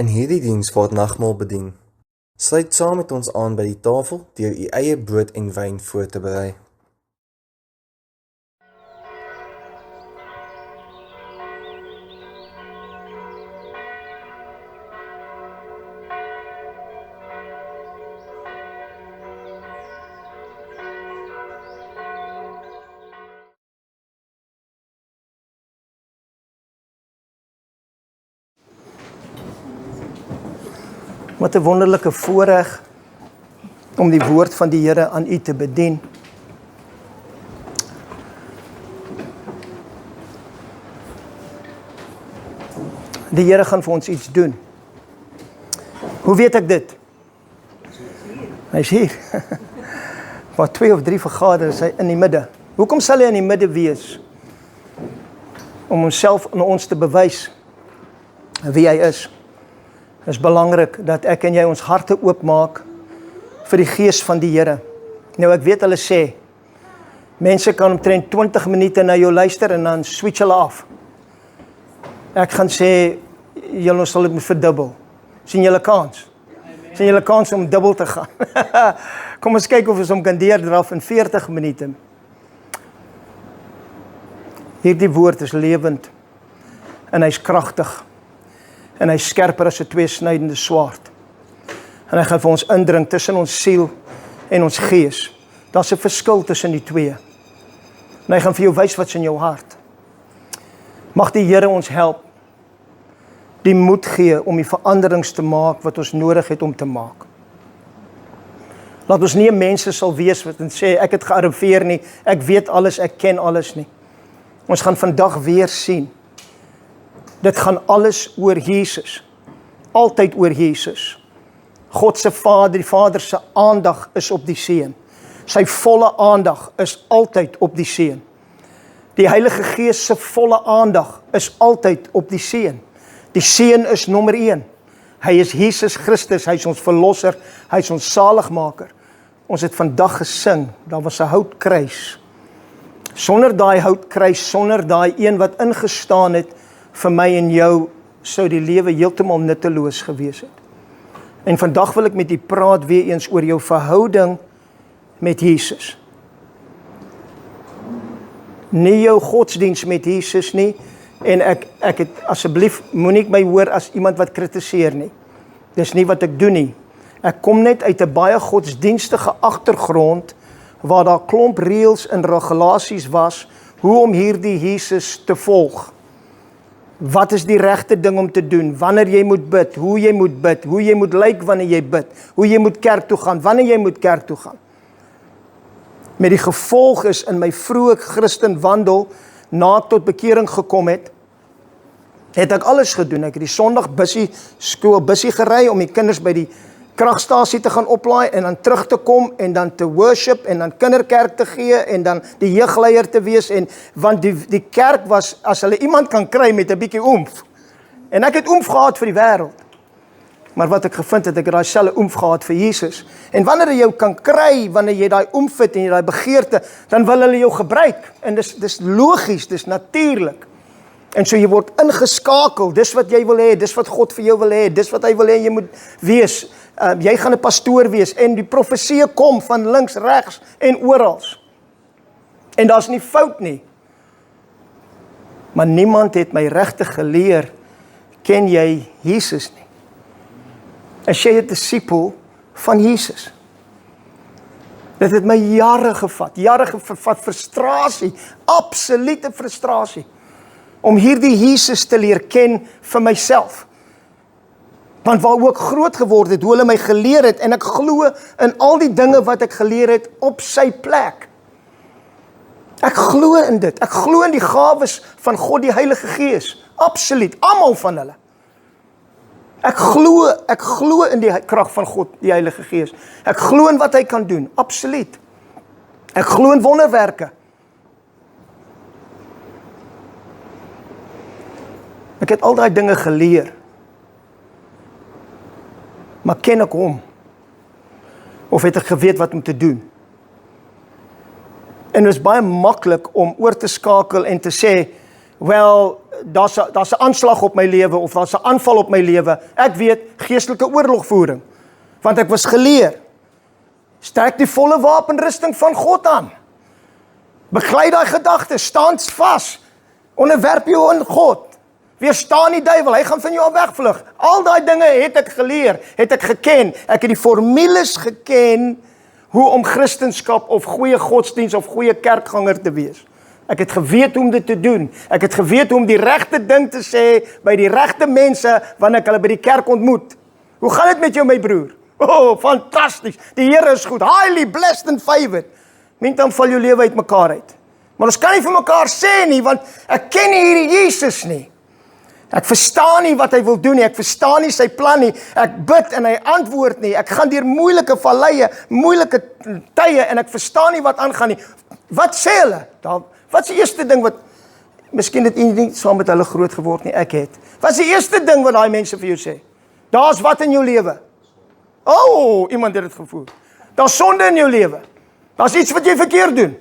In hierdie diens word nagmaal bedien. Sluit saam met ons aan by die tafel deur u eie brood en wyn voor te berei. Wat 'n wonderlike voorreg om die woord van die Here aan u te bedien. Die Here gaan vir ons iets doen. Hoe weet ek dit? Hy is hier. Waar 2 of 3 vergader is hy in die midde. Hoekom sal hy in die midde wees? Om homself aan ons te bewys wie hy is. Het is belangrik dat ek en jy ons harte oopmaak vir die gees van die Here. Nou ek weet hulle sê, mense kan omtrent 20 minute na jou luister en dan switch hulle af. Ek gaan sê, julle sal dit moet verdubbel. Sien julle kans? Sien julle kans om dubbel te gaan? Kom ons kyk of ons hom kan deurdraf in 40 minute. Hierdie woord is lewend en hy's kragtig. En hy is skerper as 'n tweesnydende swaard. En hy gaan vir ons indring tussen ons siel en ons gees. Daar's 'n verskil tussen die twee. En hy gaan vir jou wys wat's in jou hart. Mag die Here ons help, die moed gee om die veranderings te maak wat ons nodig het om te maak. Laat ons nie mense sal wees wat sê, ek het gearriveer nie, ek weet alles, ek ken alles nie. Ons gaan vandag weer sien. Dit gaan alles oor Jesus. Altyd oor Jesus. God se Vader, die Vader se aandag is op die Seun. Sy volle aandag is altyd op die Seun. Die Heilige Gees se volle aandag is altyd op die Seun. Die Seun is nommer 1. Hy is Jesus Christus, hy is ons verlosser, hy is ons saligmaker. Ons het vandag gesing, daar was 'n houtkruis. Sonder daai houtkruis, sonder daai een wat ingestaan het, vir my en jou sou die lewe heeltemal nutteloos gewees het. En vandag wil ek met u praat weer eens oor jou verhouding met Jesus. Nie jou godsdiens met Jesus nie, en ek het asseblief moenie my hoor as iemand wat kritiseer nie. Dis nie wat ek doen nie. Ek kom net uit 'n baie godsdienstige agtergrond waar daar klomp reëls en regulasies was hoe om hierdie Jesus te volg. Wat is die regte ding om te doen? Wanneer jy moet bid, hoe jy moet lyk wanneer jy bid, hoe jy moet kerk toe gaan, wanneer jy moet kerk toe gaan. Met die gevolg is in my vroeë Christen wandel, na ek tot bekering gekom het ek alles gedoen. Ek het die Sondag bussie gery om die kinders by die kragstasie te gaan oplaai en dan terug te kom en dan te worship en dan kinderkerk te gee en dan die jeugleier te wees want die kerk was, as hulle iemand kan kry met 'n bietjie oomf. En ek het oomf gehad vir die wêreld. Maar wat ek gevind het, ek het daai selfe oomf gehad vir Jesus. En wanneer jy jou kan kry, wanneer jy daai oomf het en jy daai begeerte, dan wil hulle jou gebruik. En dis logies, dis natuurlik. En so jy word ingeskakel, dis wat jy wil hê, dis wat God vir jou wil hê, dis wat hy wil hê jy moet wees. Jy gaan 'n pastoor wees en die profeseë kom van links, regs en oral. En daar's nie fout nie. Maar niemand het my regtig geleer, ken jy Jesus nie? As jy 'n disipel van Jesus. Dit het my jare gevat, frustrasie, absolute frustrasie, om hierdie Jesus te leer ken vir myself. Want waar ook groot geword het, hoe hulle my geleer het, en ek glo in al die dinge wat ek geleer het op sy plek. Ek glo in dit, ek glo in die gawes van God die Heilige Gees, absoluut, almal van hulle. Ek glo in die krag van God, die Heilige Gees. Ek glo in wat hy kan doen, absoluut. Ek glo in wonderwerke. Ek het al daai dinge geleer. Maar ken ek hom? Of het ek geweet wat om te doen? En dit is baie maklik om oor te skakel en te sê, wel, daar's 'n aanslag op my lewe of daar's 'n aanval op my lewe. Ek weet geestelike oorlogvoering, want ek was geleer. Strek die volle wapenrusting van God aan. Beglei daai gedagtes, staan vas. Onderwerp jou aan God. Weerstaan die duiwel, hy gaan van jou af wegvlug. Al daai dinge het ek geleer, het ek geken. Ek het die formules geken hoe om Christendom of goeie godsdiens of goeie kerkganger te wees. Ek het geweet hoe om dit te doen. Ek het geweet hoe om die regte ding te sê by die regte mense wanneer ek hulle by die kerk ontmoet. Hoe gaan dit met jou, my broer? Oh, fantasties. Die Here is goed. Highly blessed and favored. Dan val jou lewe uit mekaar uit. Maar ons kan nie vir mekaar sê nie, want ek ken nie hierdie Jesus nie. Ek verstaan nie wat hy wil doen nie. Ek verstaan nie sy plan nie. Ek bid en hy antwoord nie. Ek gaan deur moeilike valleie, moeilike tye en ek verstaan nie wat aangaan nie. Wat sê hulle? Wat is die eerste ding wat, miskien het jy nie saam met hulle groot geword nie, ek het. Wat is die eerste ding wat daai mense vir jou sê? Daar's wat in jou lewe. Oh, iemand het dit gevoel. Daar's sonde in jou lewe. Daar's iets wat jy verkeerd doen.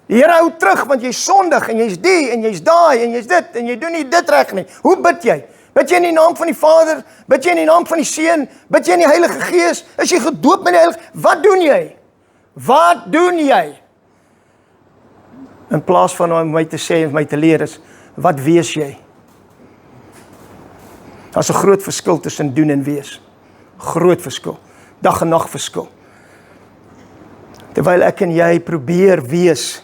Die Here hou terug, want jy's sondig, en jy's die, en jy's daai, en jy's dit, en jy doen nie dit reg nie. Hoe bid jy? Bid jy in die naam van die Vader? Bid jy in die naam van die Seun? Bid jy in die Heilige Gees? Is jy gedoop met die Heilige? Wat doen jy? Wat doen jy? In plaas van om my te sê en my te leer is, wat wees jy? Daar's 'n groot verskil tussen doen en wees. Groot verskil. Dag en nag verskil. Terwyl ek en jy probeer wees,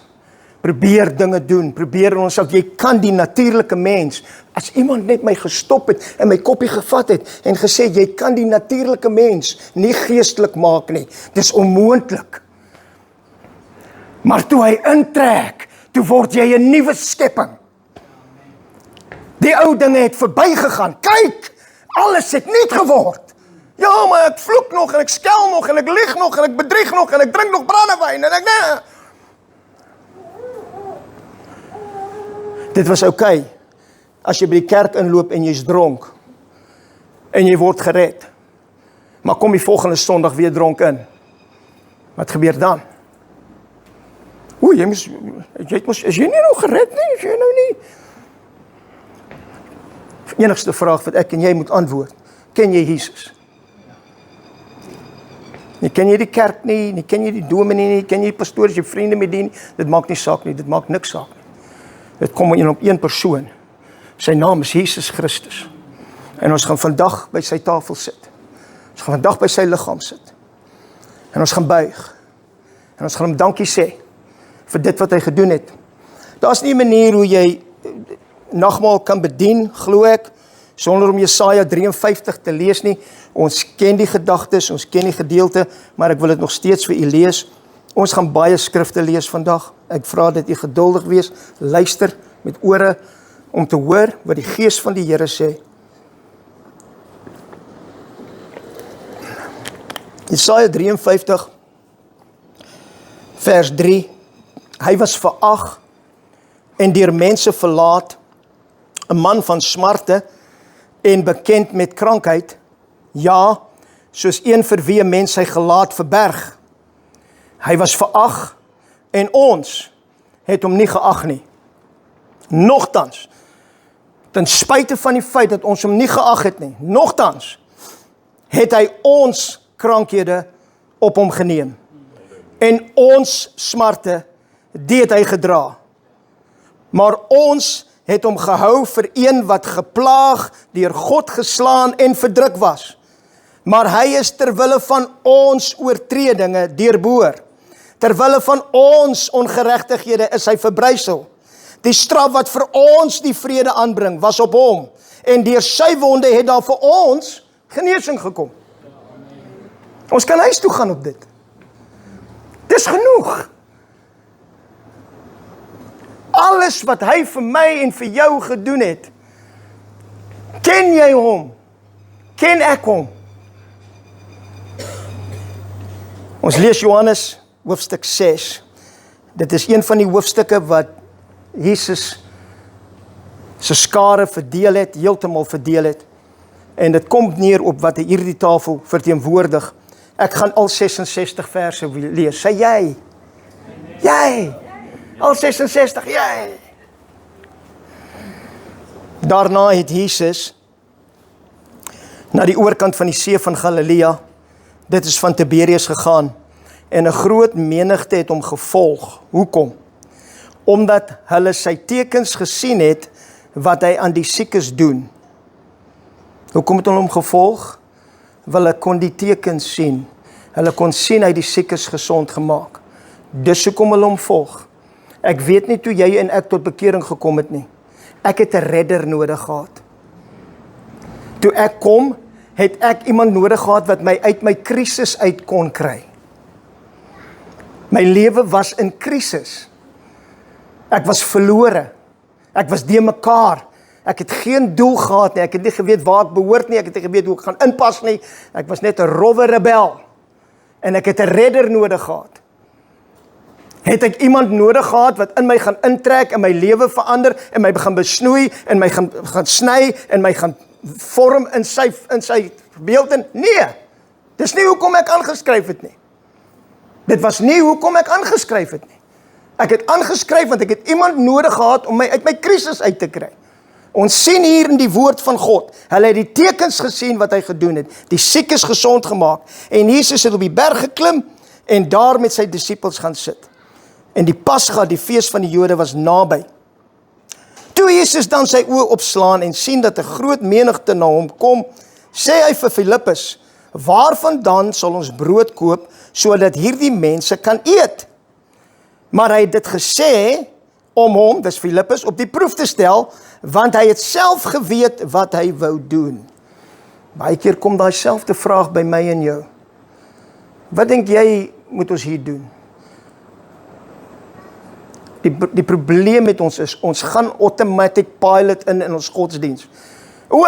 probeer dinge doen, probeer in onsself, jy kan die natuurlike mens, as iemand net my gestop het en my koppie gevat het en gesê, jy kan die natuurlike mens nie geestelik maak nie, dis onmoontlik. Maar toe hy intrek, toe word jy 'n nuwe skepping. Die ou dinge het verbygegaan. Kyk, alles het nuut geword. Ja, maar ek vloek nog en ek skel nog en ek lieg nog en ek bedrieg nog en ek drink nog brandewyn en ek nee. Dit was oukei, as jy by die kerk inloop en jy's dronk en jy word gered. Maar kom die volgende Sondag weer dronk in. Wat gebeur dan? Oei, is jy nie nou gered nie? Is jy nou nie? Enigste vraag wat ek en jy moet antwoord. Ken jy Jesus? Nie ken jy die kerk nie, nie ken jy die dominee nie, ken jy die pastoor, jy vriende met die nie. Dit maak nie saak nie, dit maak niks saak nie. Dit kom op een persoon. Sy naam is Jesus Christus. En ons gaan vandag by sy tafel sit. Ons gaan vandag by sy liggaam sit. En ons gaan buig. En ons gaan hom dankie sê vir dit wat hy gedoen het. Daar's nie 'n manier hoe jy nagmaal kan bedien, glo ek, sonder om Jesaja 53 te lees nie. Ons ken die gedagtes, ons ken die gedeelte, maar ek wil dit nog steeds vir u lees. Ons gaan baie skrifte lees vandag. Ek vra dat u geduldig wees, luister met ore om te hoor wat die Gees van die Here sê. Jesaja 53 vers 3. Hy was verag en deur mense verlaat, 'n man van smarte en bekend met krankheid, ja, soos een vir wie 'n mens sy gelaat verberg. Hy was verag en ons het hom nie geag nie. Nogtans, ten spyte van die feit dat ons hom nie geag het nie, nogtans het hy ons krankhede op hom geneem. En ons smarte, die het hy gedra. Maar ons het hom gehou vir een wat geplaag, deur God geslaan en verdruk was. Maar hy is terwille van ons oortredinge deurboor. Terwille van ons ongeregtighede is hy verbrysel. Die straf wat vir ons die vrede aanbring, was op hom. En deur sy wonde het daar vir ons genesing gekom. Ons kan huis toe gaan op dit. Dis genoeg. Alles wat hy vir my en vir jou gedoen het, ken jy hom? Ken ek hom? Ons lees Johannes hoofstuk 6. Dit is een van die hoofstukke wat Jesus se skare verdeel het, heeltemal verdeel het. En dit kom neer op wat hy hierdie tafel verteenwoordig. Ek gaan al 66 verse lees. Sê jy? Jy! Al 66, jy! Daarna het Jesus na die oorkant van die see van Galilea, dit is van Tiberias gegaan, en 'n groot menigte het hom gevolg. Hoekom? Omdat hulle sy tekens gesien het, wat hy aan die siekes doen. Hoekom het hulle hom gevolg? Want hulle kon die tekens sien. Hulle kon sien hy die siekes gesond gemaak. Dis hoekom hulle hom volg. Ek weet nie toe jy en ek tot bekering gekom het nie. Ek het 'n redder nodig gehad. Toe ek kom, het ek iemand nodig gehad wat my uit my krisis uit kon kry. My lewe was in krisis. Ek was verlore. Ek was de mekaar. Ek het geen doel gehad nie. Ek het nie geweet waar ek behoort nie. Ek het nie geweet hoe ek gaan inpas nie. Ek was net 'n rowwe rebel. En ek het 'n redder nodig gehad. Het ek iemand nodig gehad wat in my gaan intrek en my lewe verander en my begin besnoei en my gaan sny en my gaan vorm in sy beeld? Nee. Dis nie hoekom ek aangeskryf het nie. Dit was nie hoekom ek aangeskryf het nie. Ek het aangeskryf want ek het iemand nodig gehad om my uit my krisis uit te kry. Ons sien hier in die woord van God, hulle het die tekens gesien wat hy gedoen het, die siekes gesond gemaak, en Jesus het op die berg geklim, en daar met sy disippels gaan sit. En die Pasga, die fees van die Jode, was naby. Toe Jesus dan sy oë opslaan en sien dat 'n groot menigte na hom kom, sê hy vir Filippus, waarvandaan sal ons brood koop, sodat hierdie mense kan eet? Maar hy het dit gesê, om hom, dis Filippus, op die proef te stel, want hy het self geweet wat hy wou doen. Baie keer kom daai selfde vraag by my en jou. Wat dink jy moet ons hier doen? Die probleem met ons is, ons gaan automatic pilot in ons godsdiens.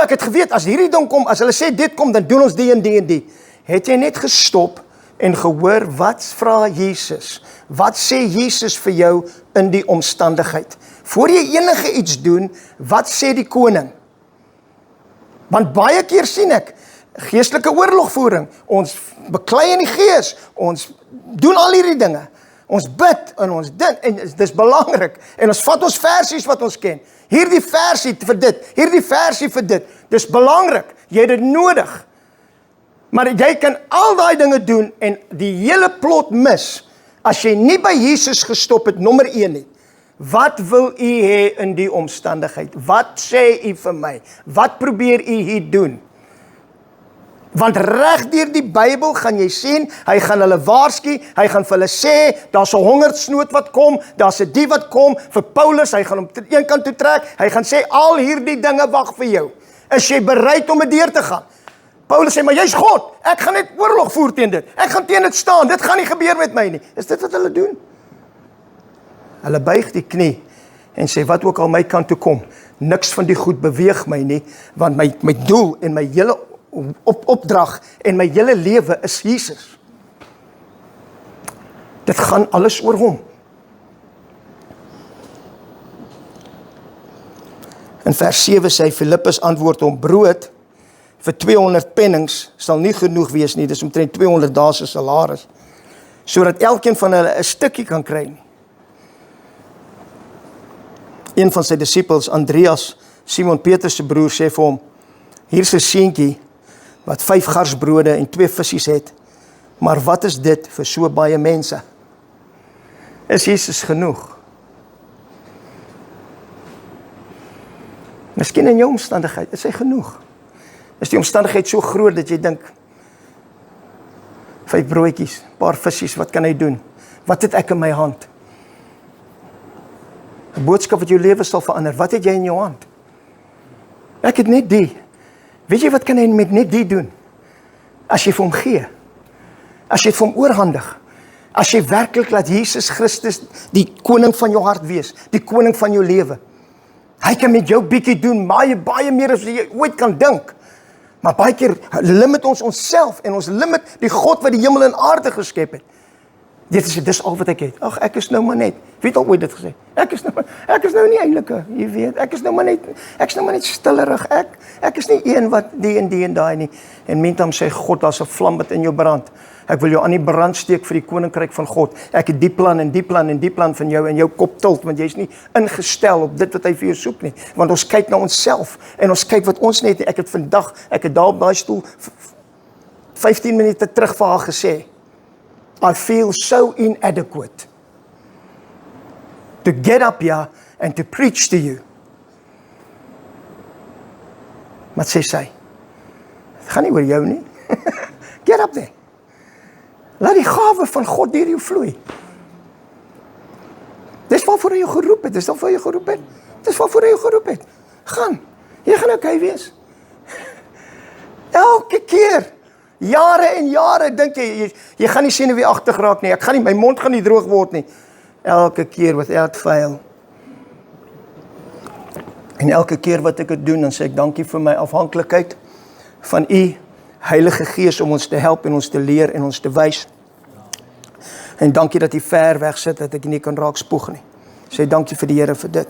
Ek het geweet, as hierdie ding kom, as hulle sê dit kom, dan doen ons die en die en die. Het jy net gestop en gehoor, wat vra Jesus? Wat sê Jesus vir jou in die omstandigheid? Voor jy enige iets doen, wat sê die koning? Want baie keer sien ek, geestelike oorlogvoering, ons beklei in die gees, ons doen al hierdie dinge, ons bid en ons dit, en dis belangrik, en ons vat ons versies wat ons ken, hierdie versie vir dit, hierdie versie vir dit, dis belangrik, jy het dit nodig, maar jy kan al daai dinge doen, en die hele plot mis, as jy nie by Jesus gestop het, nommer 1 nie. Wat wil u hê in die omstandigheid? Wat sê u vir my? Wat probeer u hier doen? Want reg deur die Bybel gaan jy sien, hy gaan hulle waarsku, hy gaan vir hulle sê, daar's 'n hongersnood wat kom, daar's 'n die wat kom, vir Paulus, hy gaan hom ter een kant toe trek, hy gaan sê, al hierdie dinge wag vir jou. Is jy bereid om dit deur te gaan? Paulus sê, maar jy's God, ek gaan net oorlog voer teen dit, ek gaan teen dit staan, dit gaan nie gebeur met my nie. Is dit wat hulle doen? Hulle buig die knie en sê, wat ook al my kant toe kom, niks van die goed beweeg my nie, want my doel en my hele opdrag en my hele lewe is Jesus. Dit gaan alles oor hom. In vers 7 sê Filippus antwoord hom, brood vir 200 pennings sal nie genoeg wees nie, dis omtrent 200 dae se salaris, sodat elkeen van hulle 'n stukkie kan kry nie. Een van sy disippels, Andreas, Simon Petrus se broer, sê vir hom, hier's 'n seentjie wat 5 garsbrode en 2 visies het, maar wat is dit vir so baie mense? Is Jesus genoeg? Miskien in jou omstandigheid, is hy genoeg? Is die omstandigheid so groot dat jy dink, 5 broodjies, paar visies, wat kan hy doen? Wat het ek in my hand? 'n boodskap wat jou lewe sal verander. Wat het jy in jou hand? Ek het net die. Weet jy wat kan hy met net die doen? As jy vir hom gee. As jy vir hom oorhandig. As jy werklik laat Jesus Christus die koning van jou hart wees. Die koning van jou lewe. Hy kan met jou bietjie doen, baie meer as jy ooit kan dink. Maar baie keer limit ons onsself en ons limit die God wat die hemel en aarde geskep het. Dis al wat ek het. Ag, ek is nou maar net. Wie het al ooit dit gesê? Ek is nou nie eintlik, jy weet, ek is nou maar net stillerig. Ek is nie een wat die en daai nie. En meantime sê God, daar's 'n vlam wat in jou brand. Ek wil jou aan die brand steek vir die koninkryk van God. Ek het die plan en die plan en die plan van jou in jou kop tilt, want jy's nie ingestel op dit wat hy vir jou soek nie. Want ons kyk na onsself en ons kyk wat ons net nie. Ek het daar op daai stoel 15 minute terug vir haar gesê, I feel so inadequate to get up here and to preach to you. Wat sê sy? Het gaan nie oor jou nie. Get up there. Laat die gawe van God deur jou vloei. Dis waarvoor hy jou geroep het. Dis waarvoor hy jou geroep het. Gaan. Jy gaan okay wees. Elke keer. Jare en jare dink jy gaan nie senuweeagtig raak nie. My mond gaan nie droog word nie. Elke keer without fail. En elke keer wat ek dit doen, dan sê ek dankie vir my afhanklikheid van U Heilige Gees om ons te help en ons te leer en ons te wys. En dankie dat U ver weg sit dat ek nie kan raak spoeg nie. Sê dankie vir die Here vir dit.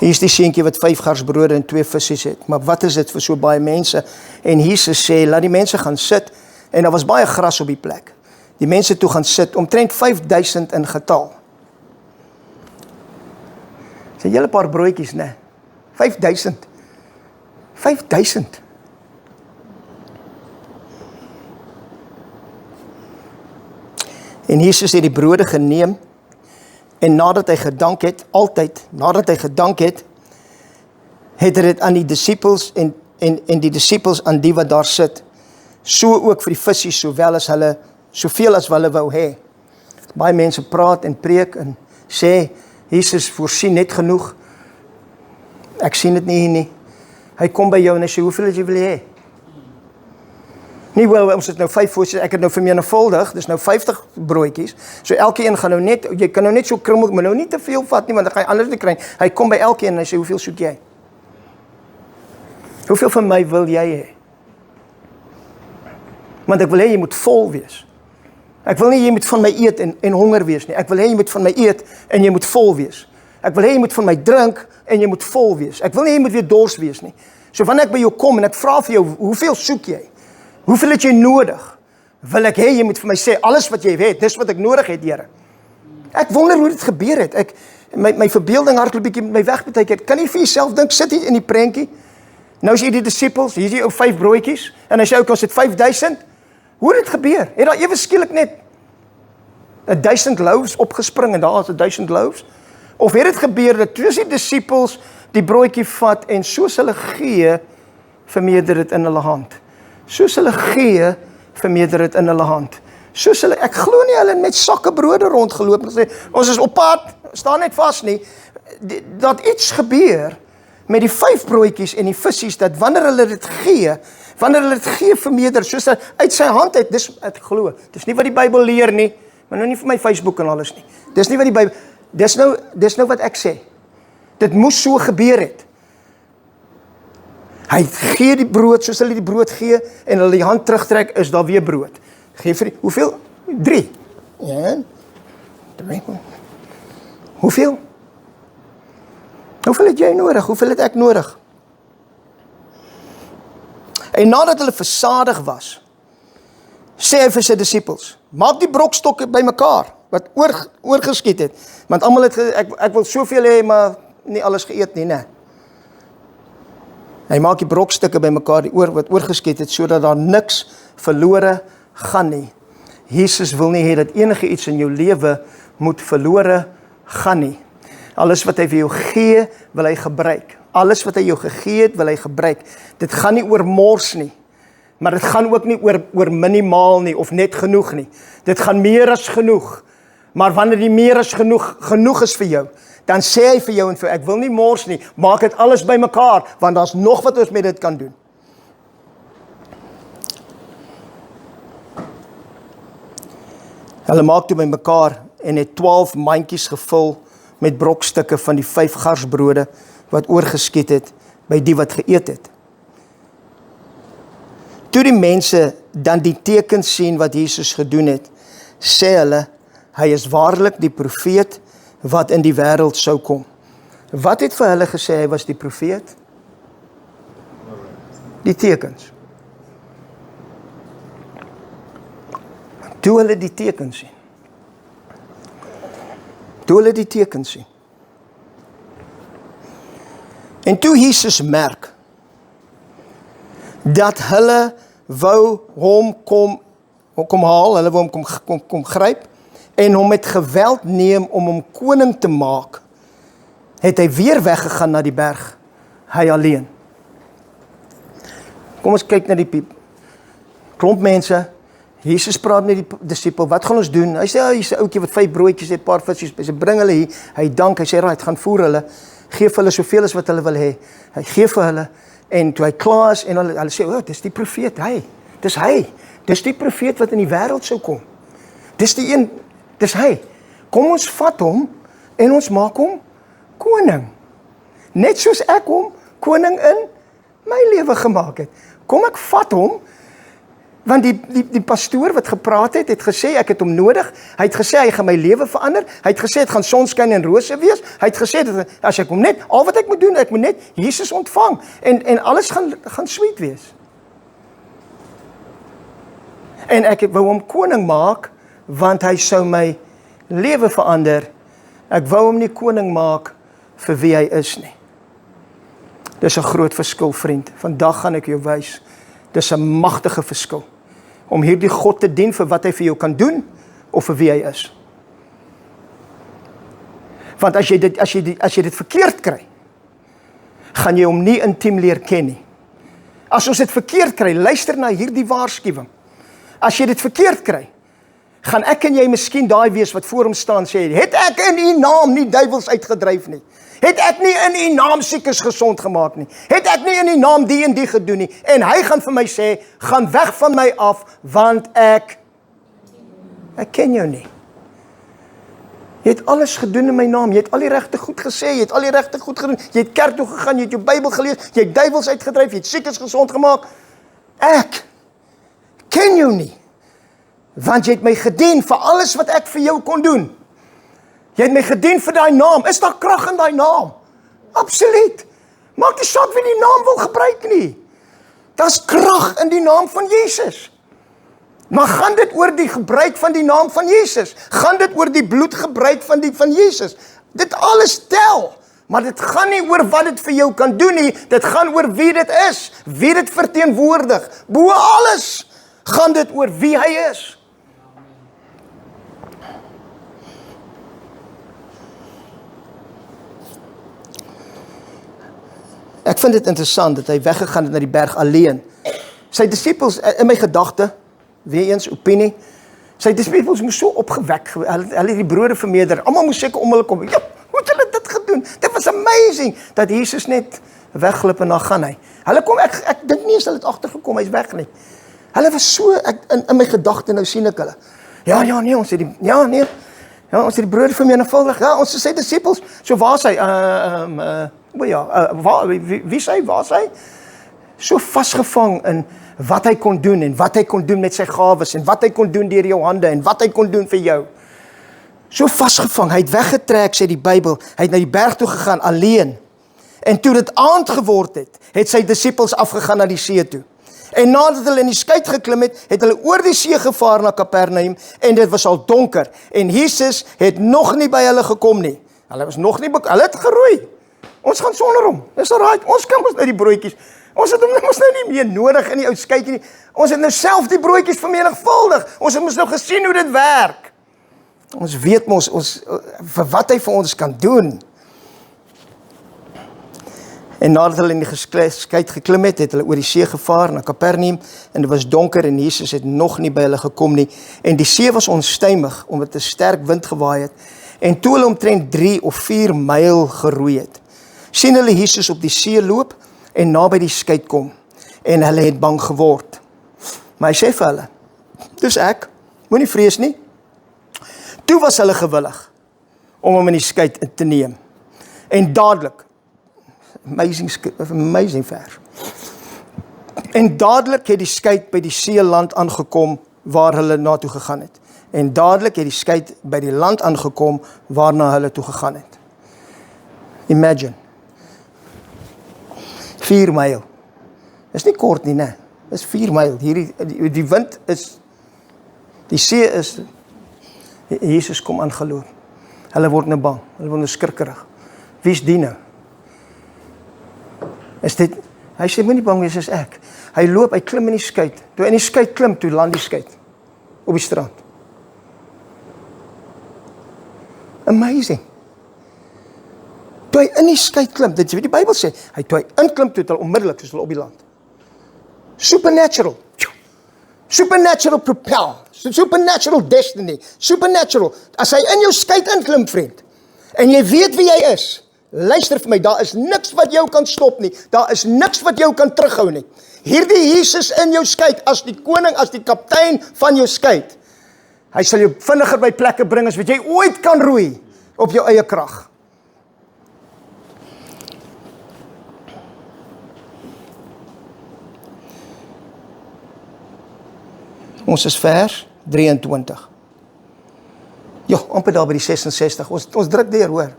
Hier is die seentjie wat 5 garsbrode en 2 visse het. Maar wat is dit vir so baie mense? En Jesus sê, laat die mense gaan sit. En daar was baie gras op die plek. Die mense toe gaan sit, omtrent 5000 in getal. Dis 'n hele paar broodjies, né? 5000. 5000. En Jesus het die brode geneem en nadat hy gedank het, het hy dit aan die disippels en die disippels aan die wat daar sit, so ook vir die visse soveel as hulle wou hê. Baie mense praat en preek en sê, Jesus voorsien net genoeg. Ek sien dit nie hier nie. Hy kom by jou en hy sê, hoeveel as jy wil hê? Nie wel, ons het nou 5 voetjies, ek het nou vermenigvuldig, dis nou 50 broodjies, so elkeen gaan nou net, jy kan nou net so krummel, maar nou nie te veel vat nie, want dan gaan jy anders nie kry. Hy kom by elkeen en hy sê, hoeveel soek jy? Hoeveel van my wil jy hê? Want ek wil hê jy moet vol wees. Ek wil nie jy moet van my eet en honger wees nie. Ek wil hê jy moet van my eet en jy moet vol wees. Ek wil hê jy moet van my drink en jy moet vol wees. Ek wil nie jy moet weer dors wees nie. So wanneer ek by jou kom en ek vra vir jou, hoeveel soek jy? Hoeveel het jy nodig? Wil ek hê jy moet vir my sê, alles wat jy het, dis wat ek nodig het, Here. Ek wonder hoe dit gebeur het. My verbeelding hardloop bietjie met my weg partykeer. Kan jy vir jouself dink, sit hier in die prentjie? Nou is hier die disippels, hier is die ou 5 broodjies, en hy sê ook, ons het 5000. Hoe het dit gebeur? Het daar ewe skielik net 1000 loaves opgespring, en daar is 1000 loaves? Of het dit gebeur, dat toe die disippels die broodjie vat, en soos hulle gee, vermeerder dit in hulle hand. Soos hulle gee, vermeerder dit in hulle hand. Soos hulle, ek glo nie hulle met sakke brode rondgeloop, en gesê, ons is op pad, staan net vas nie, dat iets gebeur, met die 5 broodjies en die vissies, dat wanneer hulle dit gee, vermeerder, soos hy uit sy hand uit, dis, ek glo, dis nie wat die Bybel leer nie, maar nou nie vir my Facebook en alles nie, dis nie wat die Bybel, dis nou wat ek sê, dit moes so gebeur het, hy gee die brood, soos hulle die brood gee, en hulle die hand terugtrek, is daar weer brood, gee vir die, hoeveel? 3, ja, 3, hoeveel? Hoeveel het jy nodig? Hoeveel het ek nodig? En nadat hulle versadig was, sê hy vir sy disippels, maak die brokstokke by mekaar, wat oorgeskiet het, want almal het, ek wil soveel hê, maar nie alles geëet nie, ne. Hy maak die brokstukke by mekaar, wat oorgeskiet het, sodat daar niks verlore gaan nie. Jesus wil nie hê dat enige iets in jou lewe moet verlore gaan nie. Alles wat hy vir jou gee, wil hy gebruik. Alles wat hy jou gegee het, wil hy gebruik. Dit gaan nie oor mors nie, maar dit gaan ook nie oor minimaal nie, of net genoeg nie. Dit gaan meer as genoeg. Maar wanneer die meer as genoeg is vir jou, dan sê hy vir jou en vir ek wil nie mors nie, maak dit alles by mekaar, want daar's nog wat ons met dit kan doen. Hulle maak toe by mekaar en het 12 mandjies gevul met brokstukke van die 5 garsbrode wat oorgeskiet het by die wat geëet het. toe die mense dan die tekens sien wat Jesus gedoen het, sê hulle, hy is waarlik die profeet wat in die wêreld sou kom. Wat het vir hulle gesê hy was die profeet? Die tekens. Toe hulle die tekens sien. Toe hulle die tekens sien. En toe Jesus merk, dat hulle wou hom kom haal, hulle wou hom kom gryp, en hom met geweld neem om hom koning te maak, het hy weer weggegaan na die berg, hy alleen. Kom ons kyk na die klomp mense, Jesus praat met die disipel, wat gaan ons doen? Hy sê, hier's 'n ouetjie wat 5 broodjies het, 'n paar visjies, hy sê, bring hulle hier, hy dank, hy sê, right, gaan voer hulle, geef hulle soveel as wat hulle wil hê, hy gee vir hulle, en toe hy klaar is, en hulle sê, dis die profeet, dis die profeet wat in die wêreld sou kom, dis die een, dis hy, kom ons vat hom, en ons maak hom koning, net soos ek hom koning in my lewe gemaak het, kom ek vat hom, want die pastoor wat gepraat het gesê, ek het hom nodig, hy het gesê, hy gaan my lewe verander, hy het gesê, het gaan sonskyn en rose wees, hy het gesê, dat as ek hom net, al wat ek moet doen, ek moet net Jesus ontvang, en alles gaan sweet wees. En ek wou hom koning maak, want hy sou my lewe verander, ek wou hom nie koning maak, vir wie hy is nie. Dis 'n groot verskil, vriend, vandag gaan ek jou wys, dis 'n magtige verskil, om hierdie God te dien vir wat hy vir jou kan doen, of vir wie hy is. Want as jy dit verkeerd kry, gaan jy hom nie intiem leer ken nie. As ons dit verkeerd kry, luister na hierdie waarskuwing. As jy dit verkeerd kry, gaan ek en jy miskien daai wees wat voor hom staan sê, het ek in u naam nie duiwels uitgedryf nie? Het ek nie in u naam siekes gesond gemaak nie? Het ek nie in u naam die en die gedoen nie? En hy gaan vir my sê, gaan weg van my af, want ek ken jou nie. Jy het alles gedoen in my naam, jy het al die regte goed gesê, jy het al die regte goed gedoen, jy het kerk toe gegaan, jy het jou Bybel gelees, jy het duiwels uitgedryf, jy het siekes gesond gemaak. Ek ken jou nie, want jy het my gedien vir alles wat ek vir jou kon doen. Jy het my gedien vir daai naam. Is daar krag in daai naam? Absoluut. Maak nie saak wie die naam wil gebruik nie. Daar's krag in die naam van Jesus. Maar gaan dit oor die gebruik van die naam van Jesus? Gaan dit oor die bloedgebruik van Jesus? Dit alles tel. Maar dit gaan nie oor wat dit vir jou kan doen nie. Dit gaan oor wie dit is. Wie dit verteenwoordig. Bo alles gaan dit oor wie hy is. Ek vind dit interessant dat hy weggegaan het na die berg alleen. Sy disippels, in my gedagte, weer eens opinie, sy disippels moes so opgewek, hulle het die brode vermeerder, almal moes seker om hulle kom, ja, hoe het hulle dit gedoen? Dit was amazing, dat Jesus net wegglip en dan gaan hy. Hulle kom, ek dink nie eens hulle het agtergekom, hy's weg nie. Hulle was so, in my gedagte, nou sien ek hulle. Nee, ons het die brode vermenigvuldig, ja, ons is sy disippels, so waar is hy? Wie is hy? So vasgevang in wat hy kon doen en wat hy kon doen met sy gawes en wat hy kon doen deur jou hande en wat hy kon doen vir jou. So vasgevang, hy het weggetrek, sê die Bybel, hy het na die berg toe gegaan alleen. En toe dit aand geword het sy disippels afgegaan na die see toe. En nadat hulle in die skei geklim het hulle oor die see gevaar na Kapernaum en dit was al donker en Jesus het nog nie by hulle gekom nie. Hulle het geroei. Ons gaan sonder hom. Dis alright. Ons kan mos nou die broodjies. Ons het hom mos nou nie meer nodig in die ou skytjie nie. Ons het nou self die broodjies vermenigvuldig. Ons het mos nou gesien hoe dit werk. Ons weet mos vir wat hy vir ons kan doen. En nadat hulle in die skei geklim het hulle oor die see gevaar na Kapernaum en dit was donker en Jesus het nog nie by hulle gekom nie. En die see was onstuimig omdat 'n sterk wind gewaaai het. En toe hulle omtrent 3 of 4 myl geroei het, sien hulle Jesus op die see loop en naby die skei kom. En hulle het bang geword. Maar hy sê vir hulle, dis ek, moenie vrees nie. Toe was hulle gewillig om hom in die skei te neem. En dadelik, amazing vers. En dadelik het die skei by die seeland aangekom waar hulle naartoe gegaan het. En dadelik het die skei by die land aangekom waarna hulle toe gegaan het. Imagine. 4 myl. Dis nie kort nie, né? Dis 4 myl. Die wind is, die see is, Jesus kom aangeloop. Hulle word nou bang, hulle word nou skrikkerig. Wie is die nou? Is dit, hy sê, moenie bang wees, is ek. Hy loop, hy klim in die skei. Toe in die skei klim, toe land die skei op die strand. Amazing. Toe hy in die skei klim, dit is wat die Bybel sê, toe hy inklim, toe het hy onmiddellik, soos hulle op die land. Supernatural. Supernatural propel. Supernatural destiny. Supernatural. As hy in jou skei inklim, vriend, en jy weet wie jy is, luister vir my, daar is niks wat jou kan stop nie. Daar is niks wat jou kan terughou nie. Hierdie Jesus in jou skei, as die koning, as die kaptein van jou skei, hy sal jou vinniger by plekke bring as wat jy ooit kan roei op jou eie krag. Ons is vers 23. Ja, amper daar by die 66. Ons druk deur, hoor.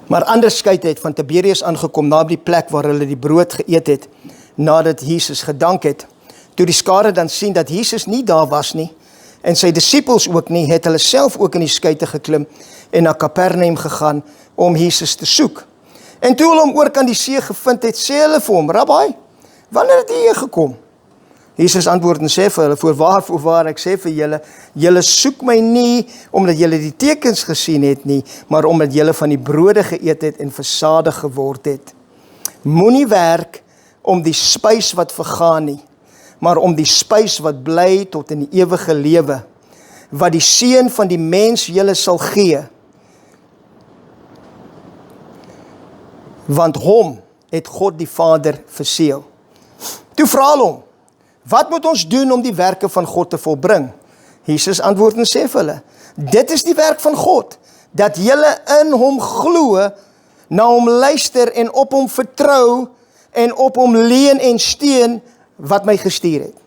Maar ander skei het van Tiberias aangekom naby die plek waar hulle die brood geëet het, nadat Jesus gedank het. Toe die skare dan sien dat Jesus nie daar was nie, en sy disippels ook nie, het hulle self ook in die skei geklim en na Kapernaum gegaan om Jesus te soek. En toe hulle hom oor kan die see gevind het, sê hulle vir hom, Rabbi, wanneer het jy hier gekom? Jesus antwoord en sê vir hulle, voorwaar, ek sê vir julle, julle soek my nie, omdat julle die tekens gesien het nie, maar omdat julle van die brode geëet het en versadig geword het. Moenie werk om die spys wat vergaan nie, maar om die spys wat bly tot in die ewige lewe, wat die Seun van die mens julle sal gee. Want hom het God die Vader verseël. Toe vra hulle hom, wat moet ons doen om die werke van God te volbring? Jesus antwoord en sê vir hulle, dit is die werk van God, dat julle in hom glo, na hom luister en op hom vertrou, en op hom leun en steun, wat my gestuur het.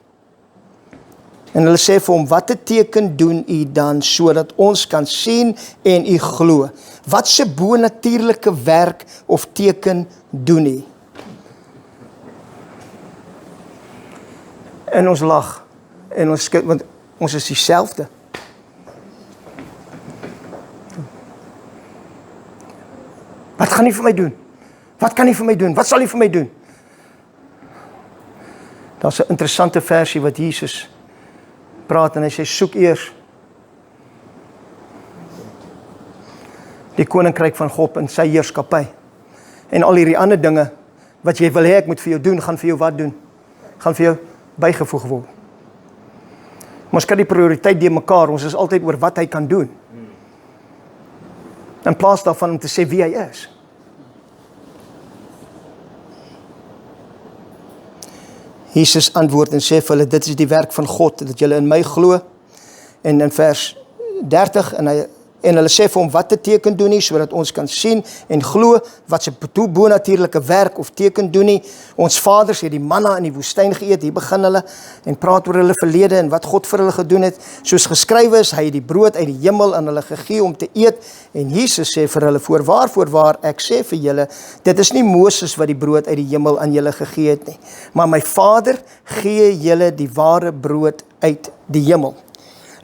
En hulle sê vir hom, wat 'n teken doen u dan, sodat ons kan sien en u glo? Wat se bonatuurlike werk of teken doen u? En ons lag, en ons skit, want ons is dieselfde. Wat gaan u vir my doen? Wat kan u vir my doen? Wat sal u vir my doen? Daar's 'n interessante versie wat Jesus praat en hy sê, soek eers die koninkryk van God en sy heerskappy. En al hierdie ander dinge wat jy wil hê ek moet vir jou doen, gaan vir jou wat doen? Gaan vir jou bygevoeg word. Maar ons kan die prioriteit die mekaar, ons is altyd oor wat hy kan doen. In plaas daarvan om te sê wie hy is. Jesus antwoord en sê vir hulle, dit is die werk van God, dat julle in my glo. En in vers 30, en hulle sê vir hom, wat 'n teken doen nie, sodat ons kan sien en glo, wat se bonatuurlike werk of teken doen nie. Ons vaders het die manna in die woestyn geëet, hier begin hulle, en praat oor hulle verlede, en wat God vir hulle gedoen het, soos geskrywe is, hy het die brood uit die hemel aan hulle gegee om te eet, en Jesus sê vir hulle, voorwaar, ek sê vir julle, dit is nie Moses wat die brood uit die hemel aan julle gegee het nie, maar my Vader gee julle die ware brood uit die hemel.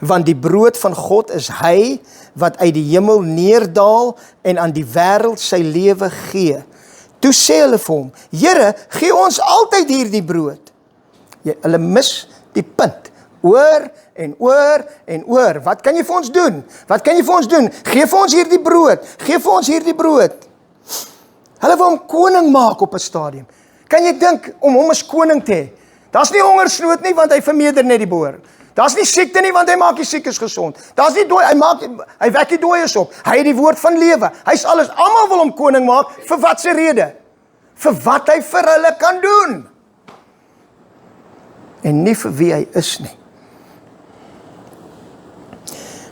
Want die brood van God is hy, wat uit die hemel neerdaal en aan die wêreld sy lewe gee. Toe sê hulle vir hom, Here, gee ons altyd hierdie brood. Hulle mis die punt, oor en oor en oor. Wat kan jy vir ons doen? Wat kan jy vir ons doen? Gee vir ons hierdie brood, gee vir ons hierdie brood. Hulle wil hom koning maak op 'n stadium. Kan jy dink om hom as koning te hê? Daar's nie hongersnood nie, want hy vermeerder net die boer. Daar's nie siekte nie, want hy maak die siekes gesond. Daar's nie dooi, hy wek die dooies op. Hy het die woord van lewe. Hy's alles. Almal wil hom koning maak, vir wat se rede? Vir wat hy vir hulle kan doen. En nie vir wie hy is nie.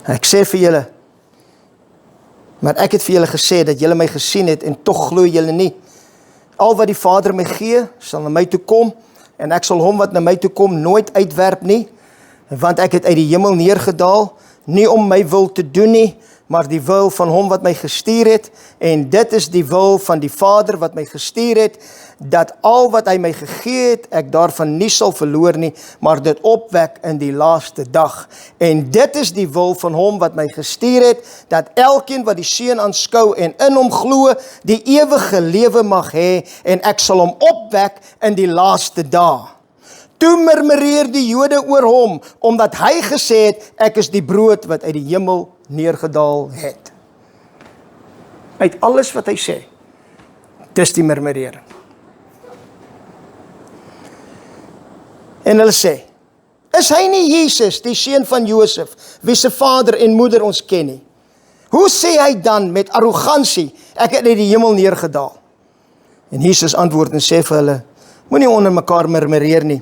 Ek sê vir julle, Maar ek het vir julle gesê dat julle my gesien het en tog glo julle nie. Al wat die Vader my gee, sal na my toe kom, en ek sal hom wat na my toe kom nooit uitwerp nie, want ek het uit die hemel neergedaal, nie om my wil te doen nie, maar die wil van hom wat my gestuur het, en dit is die wil van die Vader wat my gestuur het, dat al wat hy my gegee het, ek daarvan nie sal verloor nie, maar dit opwek in die laaste dag. En dit is die wil van hom wat my gestuur het, dat elkeen wat die Seun aanskou en in hom glo, die ewige lewe mag hê, en ek sal hom opwek in die laaste dae. Toe murmureer die Jode oor hom, omdat hy gesê het, ek is die brood wat uit die hemel neergedaal het. Uit alles wat hy sê, dis die murmurering. En hulle sê, is hy nie Jesus, die seun van Josef, wie se vader en moeder ons ken nie? Hoe sê hy dan met arrogansie, ek het uit die hemel neergedaal? En Jesus antwoord en sê vir hulle, moenie onder mekaar murmureer nie.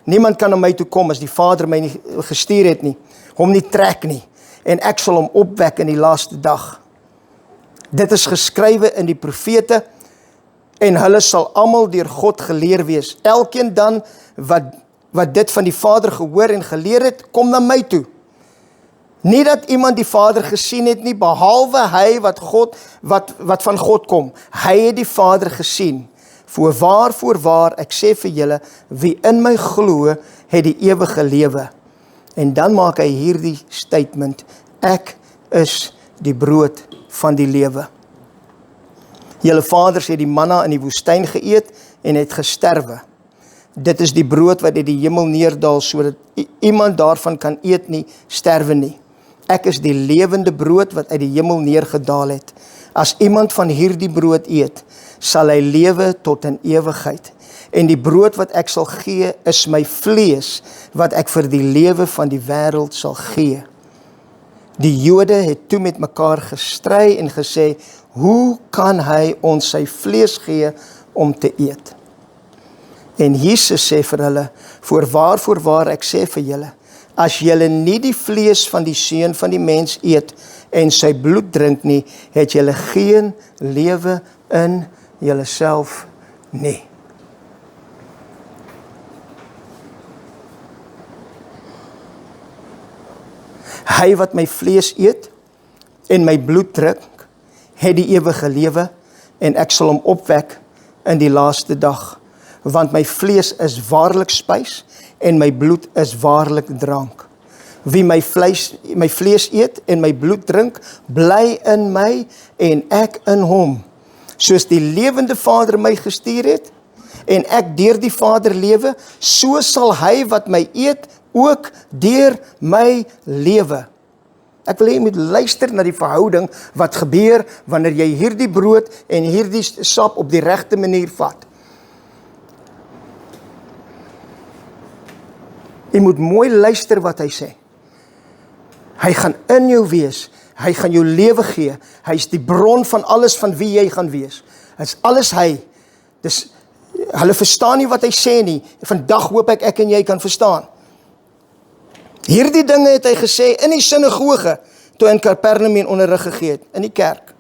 Niemand kan na my toe kom as die Vader my nie gestuur het nie, hom nie trek nie, en ek sal hom opwek in die laaste dag. Dit is geskrywe in die profete, en hulle sal almal deur God geleer wees. Elkeen dan wat dit van die Vader gehoor en geleer het, kom na my toe. Nie dat iemand die Vader gesien het nie, behalwe hy wat van God kom. Hy het die Vader gesien. Voorwaar, ek sê vir julle, wie in my glo, het die ewige lewe. En dan maak hy hierdie statement, ek is die brood van die lewe. Julle vaders het die manna in die woestyn geëet en het gesterwe. Dit is die brood wat uit die hemel neerdaal, sodat iemand daarvan kan eet nie, sterwe nie. Ek is die lewende brood wat uit die hemel neergedaal het. As iemand van hierdie brood eet, sal hy lewe tot in ewigheid. En die brood wat ek sal gee, is my vlees, wat ek vir die lewe van die wêreld sal gee. Die Jode het toe met mekaar gestry en gesê, hoe kan hy ons sy vlees gee om te eet? En Jesus sê vir hulle, voorwaar, ek sê vir julle, as julle nie die vlees van die Seun van die mens eet en sy bloed drink nie, het julle geen lewe in julleself nie. Hy wat my vlees eet en my bloed drink, het die ewige lewe, en ek sal hom opwek in die laaste dag. Want my vlees is waarlik spys, en my bloed is waarlik drank. Wie my vlees eet en my bloed drink, bly in my en ek in hom. Soos die lewende Vader my gestuur het, en ek deur die Vader lewe, so sal hy wat my eet, ook deur my lewe. Ek wil hê jy moet luister na die verhouding wat gebeur wanneer jy hierdie brood en hierdie sap op die regte manier vat. Jy moet mooi luister wat hy sê. Hy gaan in jou wees, hy gaan jou lewe gee, hy is die bron van alles van wie jy gaan wees. Dit is alles hy. Dus, hulle verstaan nie wat hy sê nie, vandag hoop ek en jy kan verstaan. Hierdie dinge het hy gesê in die sinagoge, toe in Kapernaum en onderrig gegee het, in die kerk.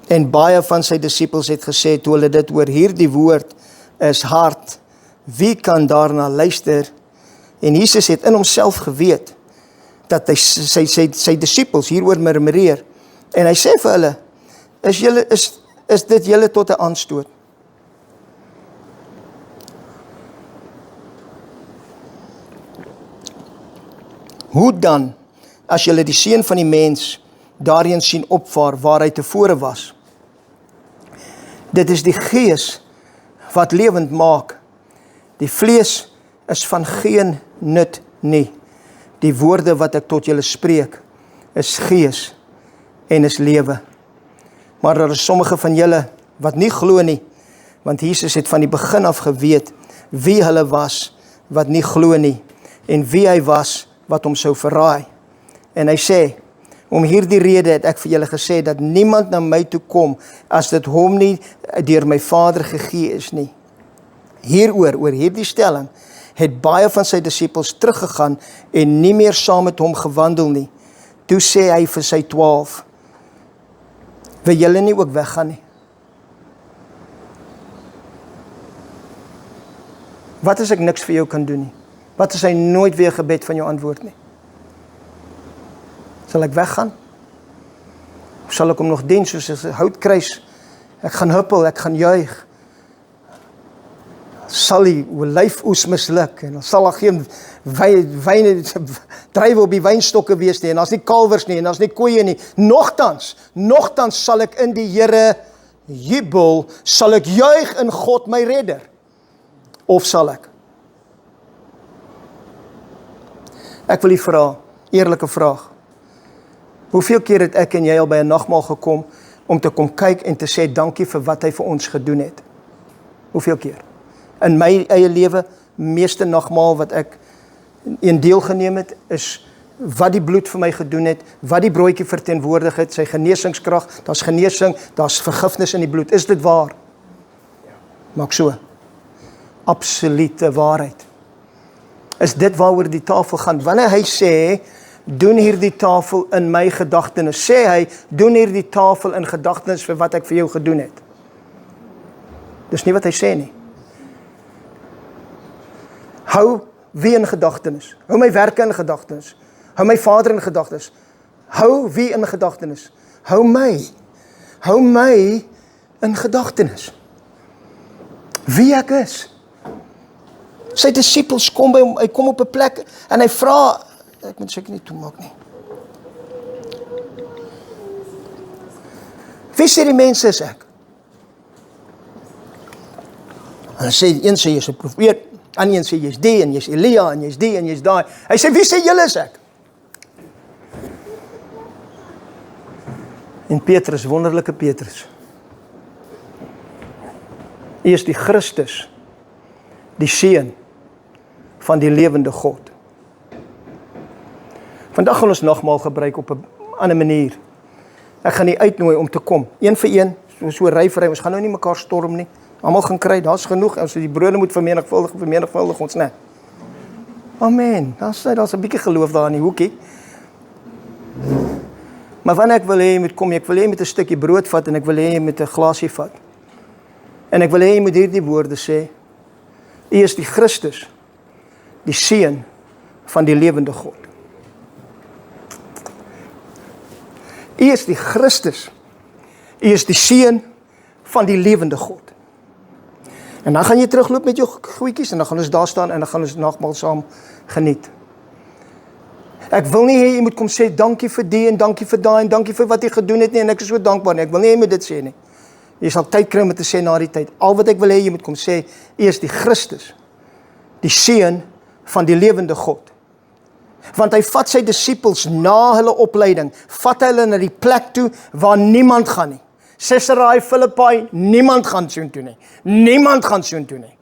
En baie van sy disippels het gesê, toe hulle dit hoor, hierdie woord is hard, wie kan daarna luister? En Jesus het in homself geweet, dat hy sy disippels hieroor murmureer, en hy sê vir hulle, is dit julle tot 'n aanstoot? Hoe dan, as julle die Seun van die mens daarheen sien opvaar waar hy tevore was? Dit is die Gees wat lewend maak. Die vlees is van geen nut nie. Die woorde wat ek tot julle spreek, is gees en is lewe. Maar daar is sommige van julle wat nie glo nie, want Jesus het van die begin af geweet wie hulle was wat nie glo nie, en wie hy was wat hom sou verraai. En hy sê, om hierdie rede het ek vir julle gesê, dat niemand na my toe kom, as dit hom nie deur my Vader gegee is nie. Oor hierdie stelling, het baie van sy disippels teruggegaan, en nie meer saam met hom gewandel nie. Toe sê hy vir sy 12, Wil julle nie ook weggaan nie? Wat as ek niks vir jou kan doen nie? Wat as hy nooit weer gebed van jou antwoord nie? Sal ek weggaan? Of sal ek hom nog dien soos 'n houtkruis? Ek gaan huppel, ek gaan juig. Sal die olyfoes misluk en dan sal daar geen druiwe op die wynstokke wees nie en daar's nie kalwers nie en daar's nie koeie nie. Nogtans sal ek in die Here jubel, sal ek juig in God my redder. Of sal ek? Ek wil u vra, eerlike vraag. Hoeveel keer het ek en jy al by 'n nagmaal gekom om te kom kyk en te sê dankie vir wat hy vir ons gedoen het? Hoeveel keer? In my eie lewe, meeste nagmaal wat ek een deel geneem het, is wat die bloed vir my gedoen het, wat die broodjie verteenwoordig het, sy genesingskrag, daar's genesing, daar's vergifnis in die bloed. Is dit waar? Maak so. Absolute waarheid. Is dit waaroor die tafel gaan? Wanneer hy sê, doen hierdie tafel in my gedagtenis, sê hy, doen hierdie tafel in gedagtenis vir wat ek vir jou gedoen het. Dis nie wat hy sê nie. Hou wie in gedagtenis? Hou my werke in gedagtenis. Hou my Vader in gedagtenis. Hou wie in gedagtenis? Hou my. Hou my in gedagtenis. Wie ek is. Sy disippels kom by hom, hy kom op 'n plek en hy vra, ek moet seker nie toemaak nie. Wie sê die mense is ek? En hy sê, een sê jy is 'n profeet, ander een sê jy is die, en jy is Elia, en jy is die, en jy is daai. Hy sê, wie sê julle is ek? En Petrus, wonderlike Petrus. Hy is die Christus, die Seun van die lewende God. Vandag gaan ons nagmaal gebruik op 'n ander manier. Ek gaan nie uitnooi om te kom. Een vir een, so ry vir ry, ons gaan nou nie mekaar storm nie. Almal gaan kry, daar's genoeg, as die brode moet vermenigvuldig ons net. Amen. Daar's 'n bietjie geloof daar in die hoekie. Maar wanneer ek wil hê jy moet kom, ek wil hê jy moet 'n stukkie brood vat en ek wil hê jy moet 'n glasie vat. En ek wil hê jy moet hierdie woorde sê: U is die Christus, die Seun van die lewende God. U is die Christus. U is die Seun van die lewende God. En dan gaan jy terugloop met jou goedjies en dan gaan ons daar staan en dan gaan ons nagmaal saam geniet. Ek wil nie hê jy moet kom sê dankie vir die en dankie vir daai en dankie vir wat jy gedoen het nie en ek is so dankbaar nie. Ek wil nie jy moet dit sê nie. Jy sal tyd kry om te sê na die tyd. Al wat ek wil hê jy moet kom sê, U is die Christus, die Seun van die lewende God. Want hy vat sy disippels na hulle opleiding, vat hulle na die plek toe waar niemand gaan nie. Caesarea Philippi, niemand gaan soontoe nie. Niemand gaan soontoe nie.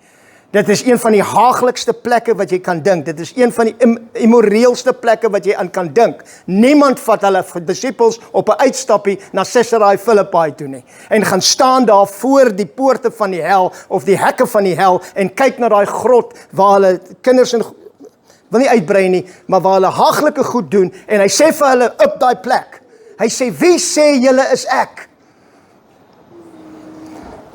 Dit is een van die haaglikste plekke wat jy kan dink. Dit is een van die immoreelste plekke wat jy aan kan dink. Niemand vat hulle disippels op 'n uitstappie na Caesarea Philippi toe nie. En gaan staan daar voor die poorte van die hel of die hekke van die hel en kyk na daai grot waar hulle kinders en wil nie uitbrei nie, maar waar hulle haaglike goed doen en hy sê vir hulle op daai plek. Hy sê, wie sê julle is ek?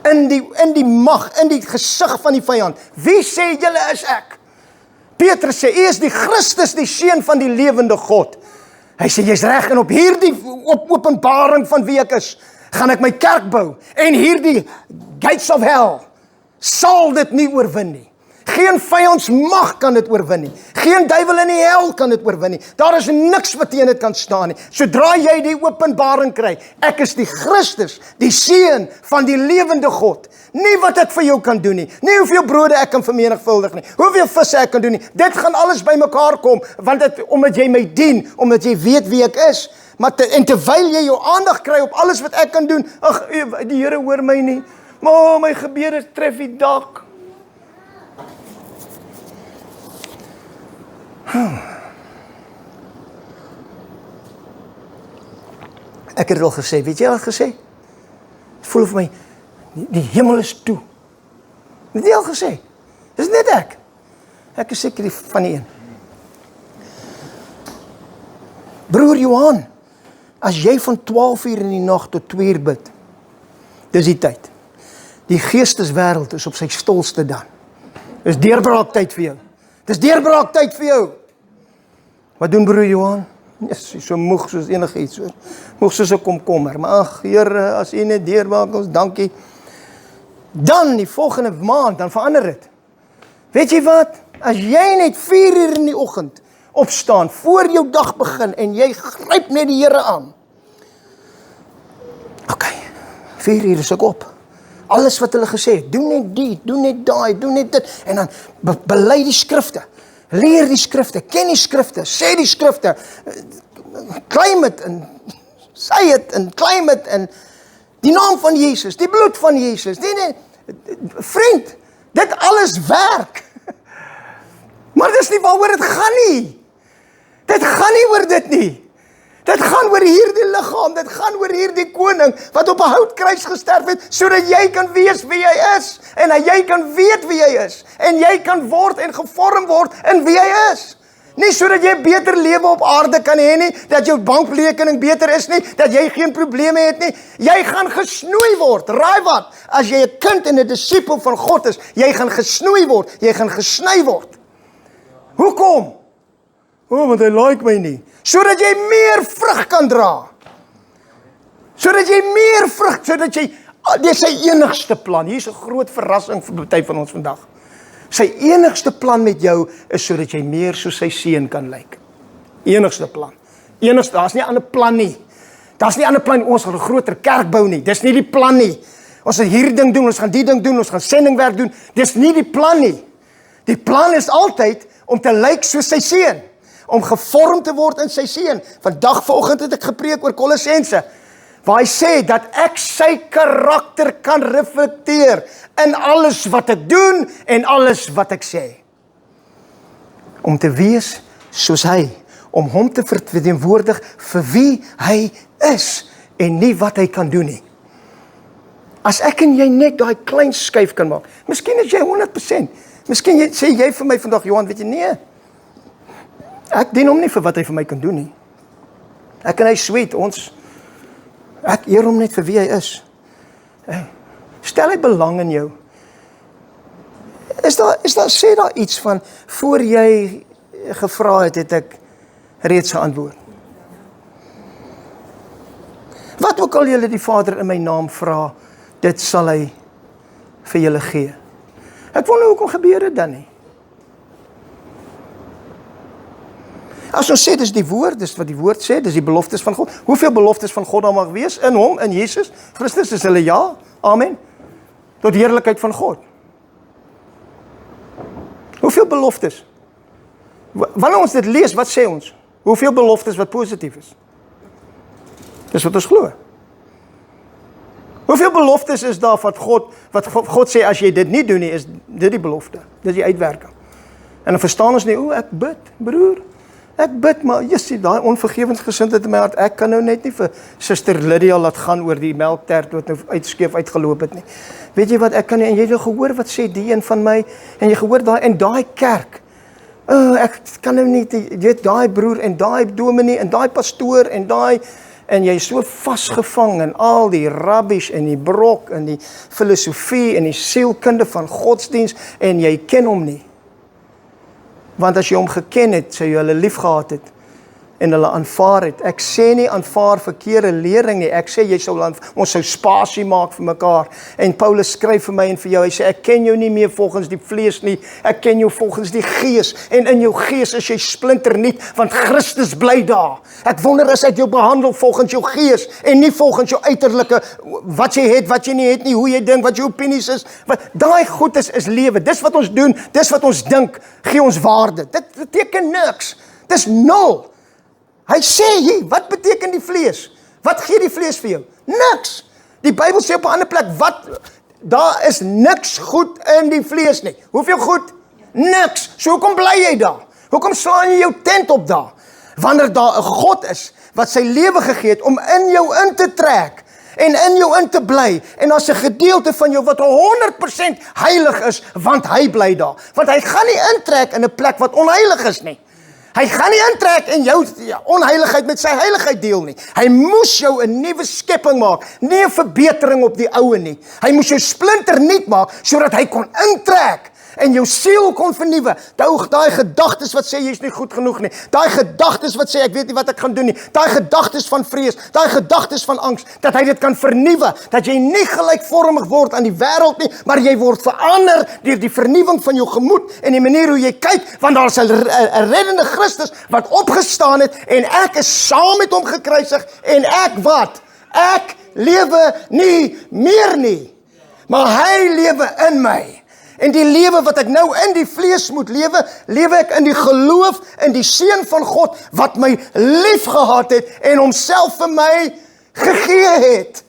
In die mag, in die gesig van die vyand. Wie sê julle is ek? Petrus sê, U is die Christus, die Seun van die lewende God. Hy sê, jy's reg, en op hierdie openbaring van wie ek is, gaan ek my kerk bou, en hierdie gates of hell, sal dit nie oorwin nie. Geen vyandsmag kan dit oorwin nie. Geen duiwel in die hel kan dit oorwin nie. Daar is niks wat teen dit kan staan nie. Sodra jy die openbaring kry, ek is die Christus, die Seun van die lewende God. Nie wat ek vir jou kan doen nie. Nie hoeveel brode ek kan vermenigvuldig nie. Hoeveel visse ek kan doen nie. Dit gaan alles by mekaar kom, want omdat jy my dien, omdat jy weet wie ek is. Maar terwyl jy jou aandag kry op alles wat ek kan doen, ag, die Here hoor my nie. Maar my gebede tref die dak. Ek het al gesê, weet jy al gesê? Het voel vir my, die hemel is toe. Het jy al gesê? Dis net ek. Ek is seker van die een. Broer Johan, as jy van 12 uur in die nag tot 2 uur bid, dis die tyd. Die geesteswêreld is op sy stilste dan. Dis deurbraaktyd vir jou. Dis deurbraaktyd vir jou. Wat doen broer Johan? Yes, hy is so moeg soos enigiets, hoor. Moeg soos 'n komkommer. Maar ag, Here, as U net deurbraak, ons dankie. Dan die volgende maand, dan verander dit. Weet jy wat? As jy net 4 uur in die oggend opstaan, voor jou dag begin, en jy gryp net die Here aan. OK, 4 uur is ek op. Alles wat hulle gesê het, doen net die, doen net daai, doen net dit, en dan bely die skrifte, leer die skrifte, ken die skrifte, sê die skrifte, claim het, en sê het, en claim het, en die naam van Jesus, die bloed van Jesus, vriend, dit alles werk, maar dis nie waaroor dit gaan nie. Dit gaan nie oor dit nie. Dit gaan oor hierdie liggaam, dit gaan oor hierdie koning, wat op 'n houtkruis gesterf het, sodat jy kan wees wie jy is, en dat jy kan weet wie jy is, en jy kan word en gevorm word in wie jy is. Nie sodat jy 'n beter lewe op aarde kan hê nie, dat jou bankrekening beter is nie, dat jy geen probleme het nie. Jy gaan gesnoei word, raai wat, as jy 'n kind en 'n disipel van God is, jy gaan gesnoei word, jy gaan gesny word. Hoekom? Want hy like my nie. Sodat jy meer vrug kan dra. Sodat jy meer vrug, sodat jy, dit is sy enigste plan. Hier is 'n groot verrassing vir party van ons vandag. Sy enigste plan met jou is sodat jy meer soos sy seun kan lyk. Enigste plan. Enigste, daar's nie 'n ander plan nie. Daar's nie 'n ander plan, ons gaan 'n groter kerk bou nie. Dis nie die plan nie. Ons gaan hierdie ding doen, ons gaan die ding doen, ons gaan sendingwerk doen. Dis nie die plan nie. Die plan is altyd om te lyk soos sy seun, om gevorm te word in sy seun. Vandag vanoggend het ek gepreek oor Kolossense, waar hy sê dat ek sy karakter kan reflekteer in alles wat ek doen en alles wat ek sê. Om te wees soos hy, om hom te verteenwoordig vir wie hy is en nie wat hy kan doen nie. As ek en jy net daai klein skuif kan maak, miskien is jy 100%. Miskien sê jy vir my vandag, Johan, weet jy, nee, ek dien hom nie vir wat hy vir my kan doen nie. Ek en hy sweet, ek eer hom net vir wie hy is. Stel hy belang in jou. Sê daar iets van, voor jy gevra het ek reeds geantwoord. Wat ook al julle die Vader in my naam vra, dit sal hy vir julle gee. Ek wonder hoekom gebeur dit dan nie? As ons sê, dis die woord, dis wat die woord sê, dis die beloftes van God. Hoeveel beloftes van God daar mag wees in hom, in Jesus Christus, is hulle ja, amen, tot heerlikheid van God. Hoeveel beloftes? Wanneer ons dit lees, wat sê ons? Hoeveel beloftes wat positief is? Dis wat ons glo. Hoeveel beloftes is daar wat God sê, as jy dit nie doen nie, is dit die belofte, dit is die uitwerking. En dan verstaan ons nie, ek bid, broer, ek bid, maar jy daai onvergewensgesindheid in my hart, ek kan nou net nie vir Suster Lydia laat gaan oor die melktert wat nou uitskeef uitgeloop het nie. Weet jy wat, ek kan nie, en jy het gehoor wat sê die een van my, en jy gehoor daai, en daai kerk, ek kan nou nie, jy weet, daai broer, en daai dominee, en daai pastoor, en jy is so vasgevang in al die rubbish, en die brok, en die filosofie, en die sielkunde van godsdienst, en jy ken hom nie. Want as jy hom geken het, sou jy hulle lief gehad het, en hulle aanvaar het. Ek sê nie aanvaar verkeerde lering nie, ek sê ons sou spasie maak vir mekaar, en Paulus skryf vir my en vir jou, hy sê, ek ken jou nie meer volgens die vlees nie, ek ken jou volgens die gees, en in jou gees is jy splinternuut, want Christus bly daar. Ek wonder as ek jou behandel volgens jou gees, en nie volgens jou uiterlike, wat jy het, wat jy nie het nie, hoe jy dink, wat jou opinies is, daai goed is lewe, dis wat ons doen, dis wat ons dink, gee ons waarde, dit beteken niks, dis nul. Hy sê hier, wat beteken die vlees? Wat gee die vlees vir jou? Niks. Die Bybel sê op 'n ander plek, daar is niks goed in die vlees nie. Hoeveel goed? Niks. So hoekom bly jy daar? Hoekom slaan jy jou tent op daar? Wanneer daar 'n God is, wat sy lewe gegee het, om in jou in te trek, en in jou in te bly, en as 'n gedeelte van jou wat 100% heilig is, want hy bly daar. Want hy gaan nie intrek in 'n plek wat onheilig is nie. Hy gaan nie intrek en jou onheiligheid met sy heiligheid deel nie. Hy moes jou 'n nuwe skepping maak, nie 'n verbetering op die oue nie. Hy moes jou splinternuut maak, sodat hy kon intrek en jou siel kon vernuwe. Daai gedagtes wat sê, jy is nie goed genoeg nie. Daai gedagtes wat sê, ek weet nie wat ek gaan doen nie. Daai gedagtes van vrees, daai gedagtes van angs, dat hy dit kan vernuwe, dat jy nie gelykvormig word aan die wêreld nie, maar jy word verander deur die vernuwing van jou gemoed en die manier hoe jy kyk, want daar is 'n reddende Christus wat opgestaan het en ek is saam met hom gekruisig en ek wat? Ek lewe nie meer nie, maar hy lewe in my. En die lewe wat ek nou in die vlees moet lewe, lewe ek in die geloof in die Seun van God wat my lief gehad het en homself vir my gegee het.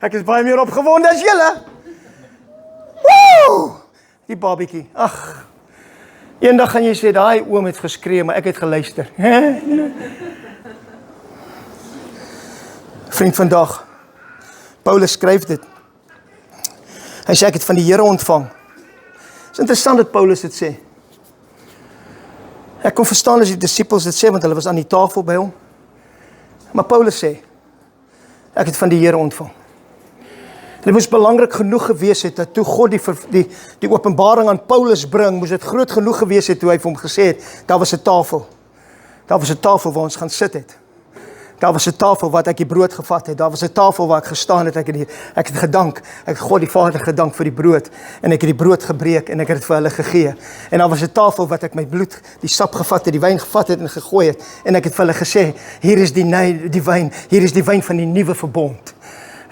Ek is baie meer opgewonde as julle. Woe! Die babietjie. Ag. Eendag gaan jy sê daai oom het geskree, maar ek het geluister. Vriend vandag. Paulus skryf dit. Hy sê ek het van die Here ontvang. Het is interessant dat Paulus dit sê. Ek kon verstaan as die disippels dit sê, want hulle was aan die tafel by hom. Maar Paulus sê, ek het van die Here ontvang. Dit moes belangrik genoeg gewees het, dat toe God die openbaring aan Paulus bring, moes dit groot genoeg gewees het, toe hy vir hom gesê het, daar was 'n tafel. Daar was 'n tafel waar ons gaan sit het. Daar was 'n tafel wat ek die brood gevat het. Daar was 'n tafel waar ek gestaan het. Ek het gedank. Ek het God die Vader gedank vir die brood. En ek het die brood gebreek en ek het dit vir hulle gegee. En daar was 'n tafel wat ek my bloed, die sap gevat het, die wyn gevat het en gegooi het. En ek het vir hulle gesê, hier is die wyn. Hier is die wyn van die nuwe verbond.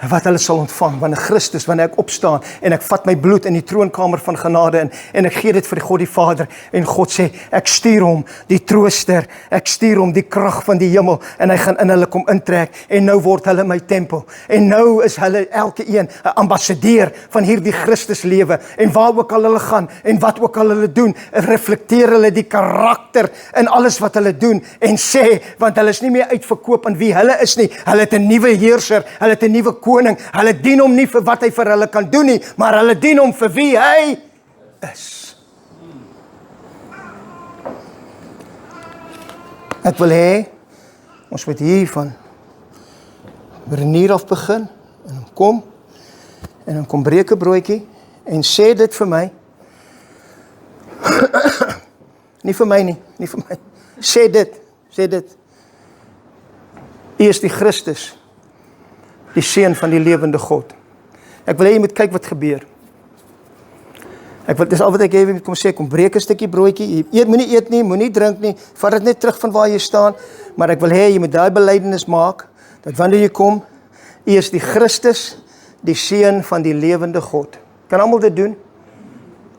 Wat hulle sal ontvang, wanneer Christus, wanneer ek opstaan en ek vat my bloed in die troonkamer van genade in en ek gee dit vir God die Vader en God sê, ek stuur hom die trooster, ek stuur hom die krag van die hemel en hy gaan in hulle kom intrek en nou word hulle my tempel en nou is hulle elke een 'n ambassadeur van hierdie Christus lewe en waar ook al hulle gaan en wat ook al hulle doen, reflekteer hulle die karakter in alles wat hulle doen en sê, want hulle is nie meer uitverkoop aan wie hulle is nie, hulle het 'n nuwe heerser, hulle het 'n nuwe koning, hulle dien hom nie vir wat hy vir hulle kan doen nie, maar hulle dien hom vir wie hy is. Ek wil hê, ons moet hier van Renier af begin, en dan kom breek 'n broodjie, en sê dit vir my, nie vir my, sê dit, U is die Christus, die Seun van die lewende God. Ek wil hê jy moet kyk wat gebeur. Dis al wat ek hê, kom sê, kom breek 'n stukkie broodjie, moenie eet nie, moenie drink nie, vat dit net terug van waar jy staan, maar ek wil hê jy moet daai belydenis maak, dat wanneer jy kom, U is die Christus, die Seun van die lewende God. Kan almal dit doen?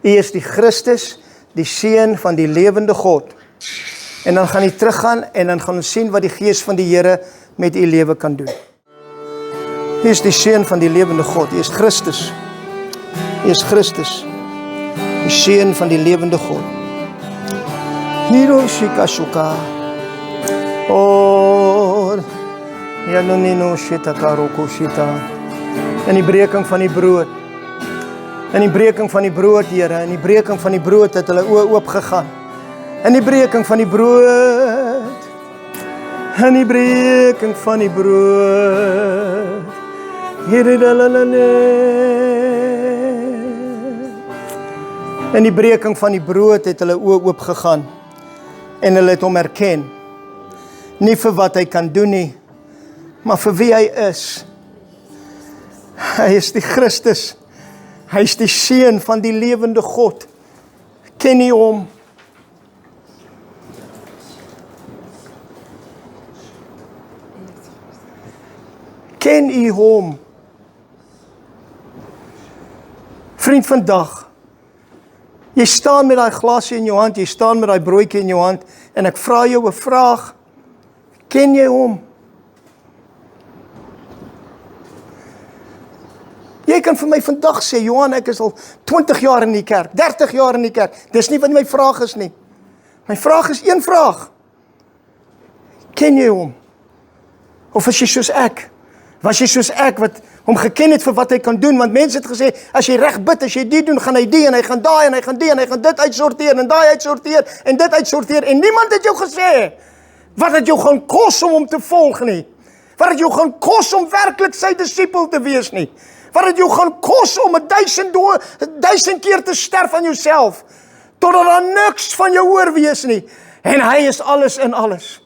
U is die Christus, die Seun van die lewende God. En dan gaan jy teruggaan, en dan gaan ons sien wat die Gees van die Here met u lewe kan doen. U is die Seun van die lewende God. U is Christus. U is Christus. Die Seun van die lewende God. Hiroshika Shuka. Oh, Yanonino Shita Karoko Shita. En die breking van die brood. En die breking van die brood, Here. En die breking van die brood het hulle oë oop gegaan. En die breking van die brood. En die breking van die brood. En die breking van die brood het hulle oë oop gegaan. En hulle het hom erken. Nie vir wat hy kan doen nie, maar vir wie hy is. Hy is die Christus. Hy is die Seun van die lewende God. Ken jy hom? Ken jy hom? Vriend vandag, jy staan met daai glasie in jou hand, jy staan met daai broodjie in jou hand, en ek vra jou 'n vraag. Ken jy hom? Jy kan vir my vandag sê, Johan, ek is al 20 jaar in die kerk, 30 jaar in die kerk. Dis nie wat my vraag is nie. My vraag is een vraag. Ken jy hom? Of is jy soos ek? Was jy soos ek wat Hom geken het vir wat hy kan doen, want mense het gesê, as jy reg bid, as jy dit doen, gaan hy die, en hy gaan daai, en hy gaan die, en hy gaan dit uitsorteer, en daai uitsorteer, en dit uitsorteer, en niemand het jou gesê, wat het jou gaan kos om hom te volg nie, wat het jou gaan kos om werklik sy disipel te wees nie, wat het jou gaan kos om 1000 keer te sterf aan jouself, totdat daar niks van jou oorwees nie, en hy is alles in alles.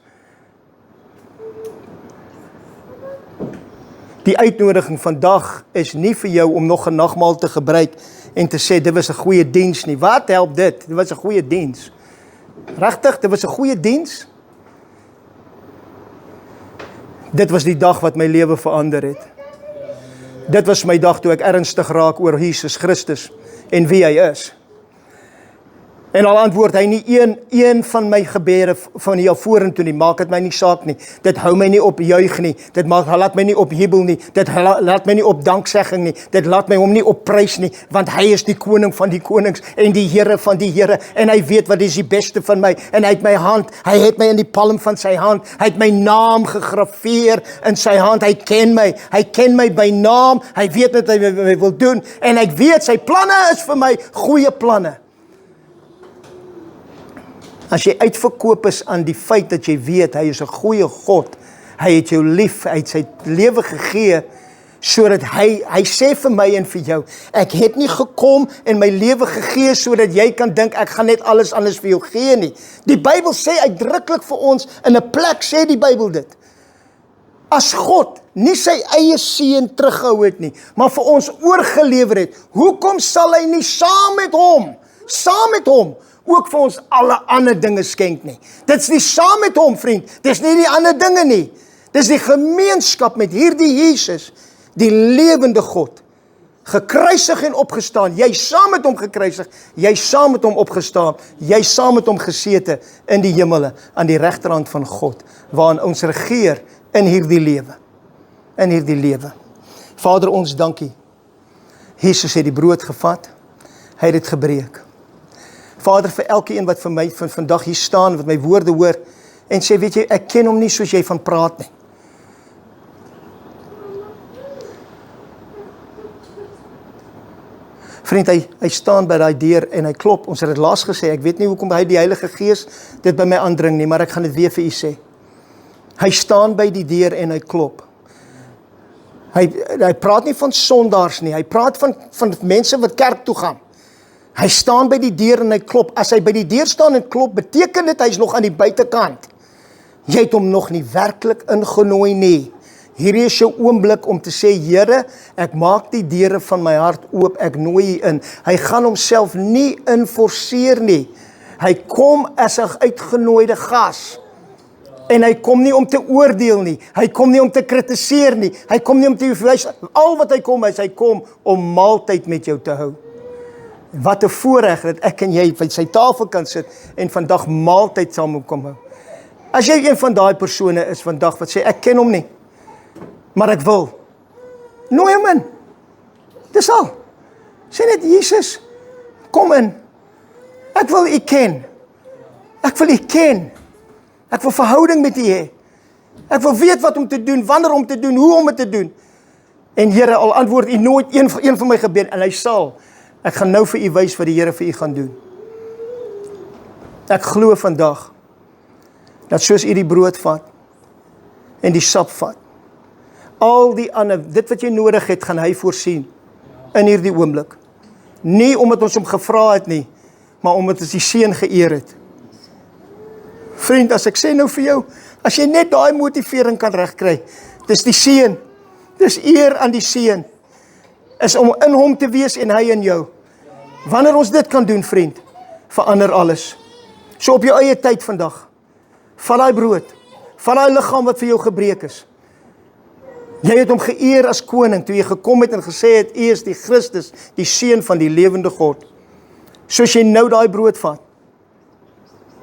Die uitnodiging vandag is nie vir jou om nog 'n nagmaal te gebruik en te sê, dit was 'n goeie diens nie. Wat help dit? Dit was 'n goeie diens. Regtig, dit was 'n goeie diens. Dit was die dag wat my lewe verander het. Dit was my dag toe ek ernstig raak oor Jesus Christus en wie hy is. En al antwoord hy nie een van my gebede van hier vorentoe nie, maak dit my nie saak nie. Dit hou my nie op juig nie, laat my nie op jubel nie, dit laat my nie op danksegging nie, dit laat my hom nie op prys nie, want hy is die koning van die konings en die Here van die Here, en hy weet wat is die beste van my, en hy het my hand, hy het my in die palm van sy hand, hy het my naam gegraveer in sy hand, hy ken my by naam, hy weet wat hy wil doen, en ek weet sy planne is vir my goeie planne. As jy uitverkoop is aan die feit dat jy weet, hy is 'n goeie God, hy het jou lief, hy het sy lewe gegee, sodat hy sê vir my en vir jou, ek het nie gekom en my lewe gegee, sodat jy kan dink, ek gaan net alles anders vir jou gee nie. Die Bybel sê uitdruklik vir ons, in 'n plek sê die Bybel dit, as God nie sy eie seun teruggehou het nie, maar vir ons oorgelewer het, hoekom sal hy nie saam met hom, ook vir ons alle ander dinge skenk nie. Dit is nie saam met hom, vriend, dit is nie die ander dinge nie, dit is die gemeenskap met hierdie Jesus, die lewende God, gekruisig en opgestaan, jy saam met hom gekruisig, jy saam met hom opgestaan, jy saam met hom gesete in die hemele, aan die regterhand van God, waarin ons regeer in hierdie lewe. Vader, ons dankie. Jesus het die brood gevat, hy het dit gebreek. Vader, vir elke een wat vir my vandag hier staan, wat my woorde hoor, en sê, weet jy, ek ken hom nie soos jy van praat nie. Vriend, hy staan by daai deur en hy klop, ons het dit laas gesê, ek weet nie hoekom hy die Heilige Gees dit by my aandring nie, maar ek gaan dit weer vir u sê. Hy staan by die deur en hy klop. Hy praat nie van sondaars nie, hy praat van mense wat kerk toe gaan. Hy staan by die deur en hy klop. As hy by die deur staan en klop, beteken dit hy is nog aan die buitekant. Jy het hom nog nie werklik ingenooi nie. Hierdie is jou oomblik om te sê, Here, ek maak die deure van my hart oop, ek nooi u in. Hy gaan homself nie inforceer nie. Hy kom as 'n uitgenooide gas. En hy kom nie om te oordeel nie. Hy kom nie om te kritiseer nie. Hy kom nie om te wys. Al wat hy kom is, hy kom om maaltyd met jou te hou. Wat 'n voorreg dat ek en jy by sy tafel kan sit en vandag maaltyd saam kom hou. As jy een van daai persone is vandag wat sê, ek ken hom nie, maar ek wil, nooi hom in. Dis al. Sê net, Jesus, kom in. Ek wil u ken. Ek wil u ken. Ek wil verhouding met u hê. Ek wil weet wat om te doen, wanneer om te doen, hoe om dit te doen. En Here, al antwoord u nooit een van my gebed, en hy sal. Ek gaan nou vir u wys wat die Here vir u gaan doen. Ek glo vandag, dat soos u die brood vat, en die sap vat, al die ander, dit wat jy nodig het, gaan hy voorsien, in hierdie oomblik. Nie omdat ons hom gevra het nie, maar omdat ons die seun geëer het. Vriend, as ek sê nou vir jou, as jy net daai motivering kan regkry, dis die seun, dis eer aan die seun, is om in hom te wees en hy in jou. Wanneer ons dit kan doen, vriend, verander alles. So op jou eie tyd vandag, vat daai brood, vat daai liggaam wat vir jou gebreek is. Jy het hom geëer as koning, toe jy gekom het en gesê het, u is die Christus, die seun van die lewende God. Soos jy nou daai brood vat,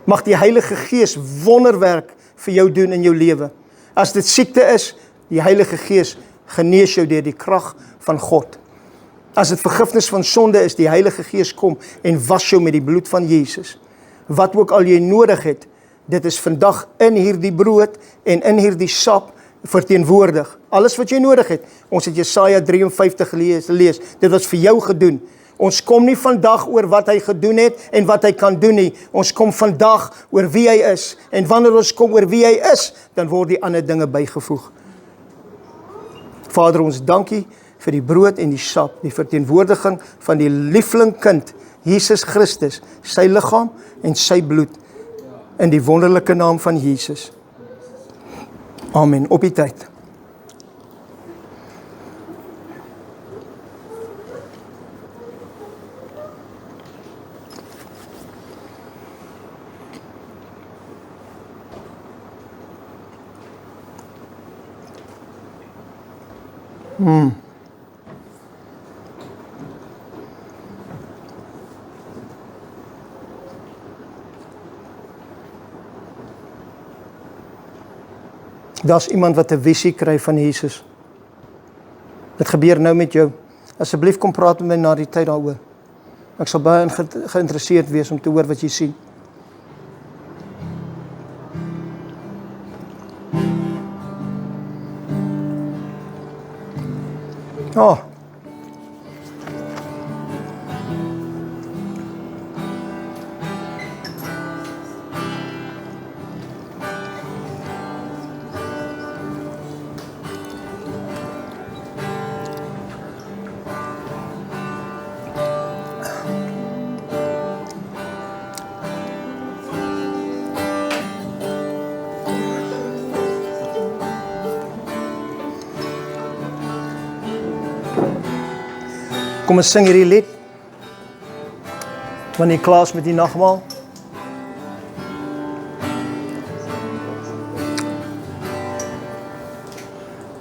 mag die Heilige Gees wonderwerk vir jou doen in jou lewe. As dit siekte is, die Heilige Gees genees jou deur die krag van God. As dit vergifnis van sonde is, die Heilige Gees kom en was jou met die bloed van Jesus. Wat ook al jy nodig het, dit is vandag in hierdie brood en in hierdie sap verteenwoordig. Alles wat jy nodig het. Ons het Jesaja 53 gelees. Dit was vir jou gedoen. Ons kom nie vandag oor wat hy gedoen het en wat hy kan doen nie. Ons kom vandag oor wie hy is. En wanneer ons kom oor wie hy is, dan word die ander dinge bygevoeg. Vader, ons dankie vir die brood en die sap, die verteenwoordiging van die lieflingkind, Jesus Christus, sy liggaam en sy bloed, in die wonderlike naam van Jesus. Amen. Op die tyd. Daar's iemand wat 'n visie kry van Jesus. Dit gebeur nou met jou. Asseblief kom praat met my na die tyd daaroor. Ek sal baie geïnteresseerd wees om te hoor wat jy sien. Oh. Kom ons sing hierdie lied, wanneer jy klaar is met die nagmaal.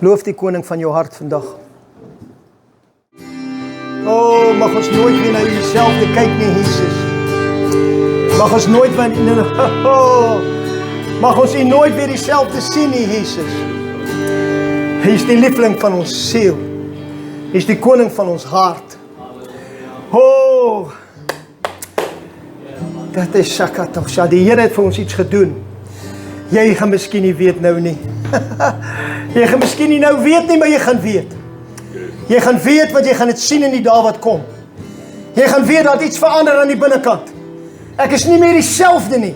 Loof die koning van jou hart vandag. Oh, mag ons nooit weer na jouself te kyk nie, Jesus. Mag ons nooit mag ons nooit weer dieselfde sien nie, Jesus. Hy is die liefling van ons siel. Hy is die koning van ons hart. Oh, dat is Shakatosha. Die Here het vir ons iets gedoen. Jy gaan miskien nie weet nou nie. Jy gaan miskien nie nou weet nie, maar jy gaan weet. Jy gaan weet wat jy gaan het sien in die dae wat kom. Jy gaan weet dat iets verander aan die binnekant. Ek is nie meer dieselfde nie.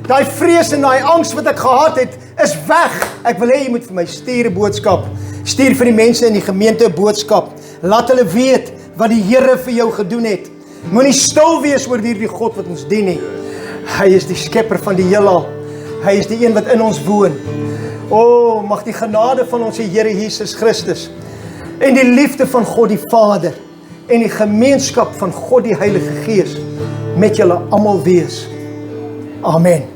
Daai vrees en daai angs wat ek gehad het, is weg. Ek wil hê jy moet vir my stuur 'n boodskap. Stuur vir die mense in die gemeente 'n boodskap. Laat hulle weet wat die Here vir jou gedoen het. Moenie stil wees oor hierdie God wat ons dien nie. Hy is die skepper van die heelal. Hy is die een wat in ons woon. O, mag die genade van ons Here Jesus Christus en die liefde van God die Vader en die gemeenskap van God die Heilige Gees met julle almal wees. Amen.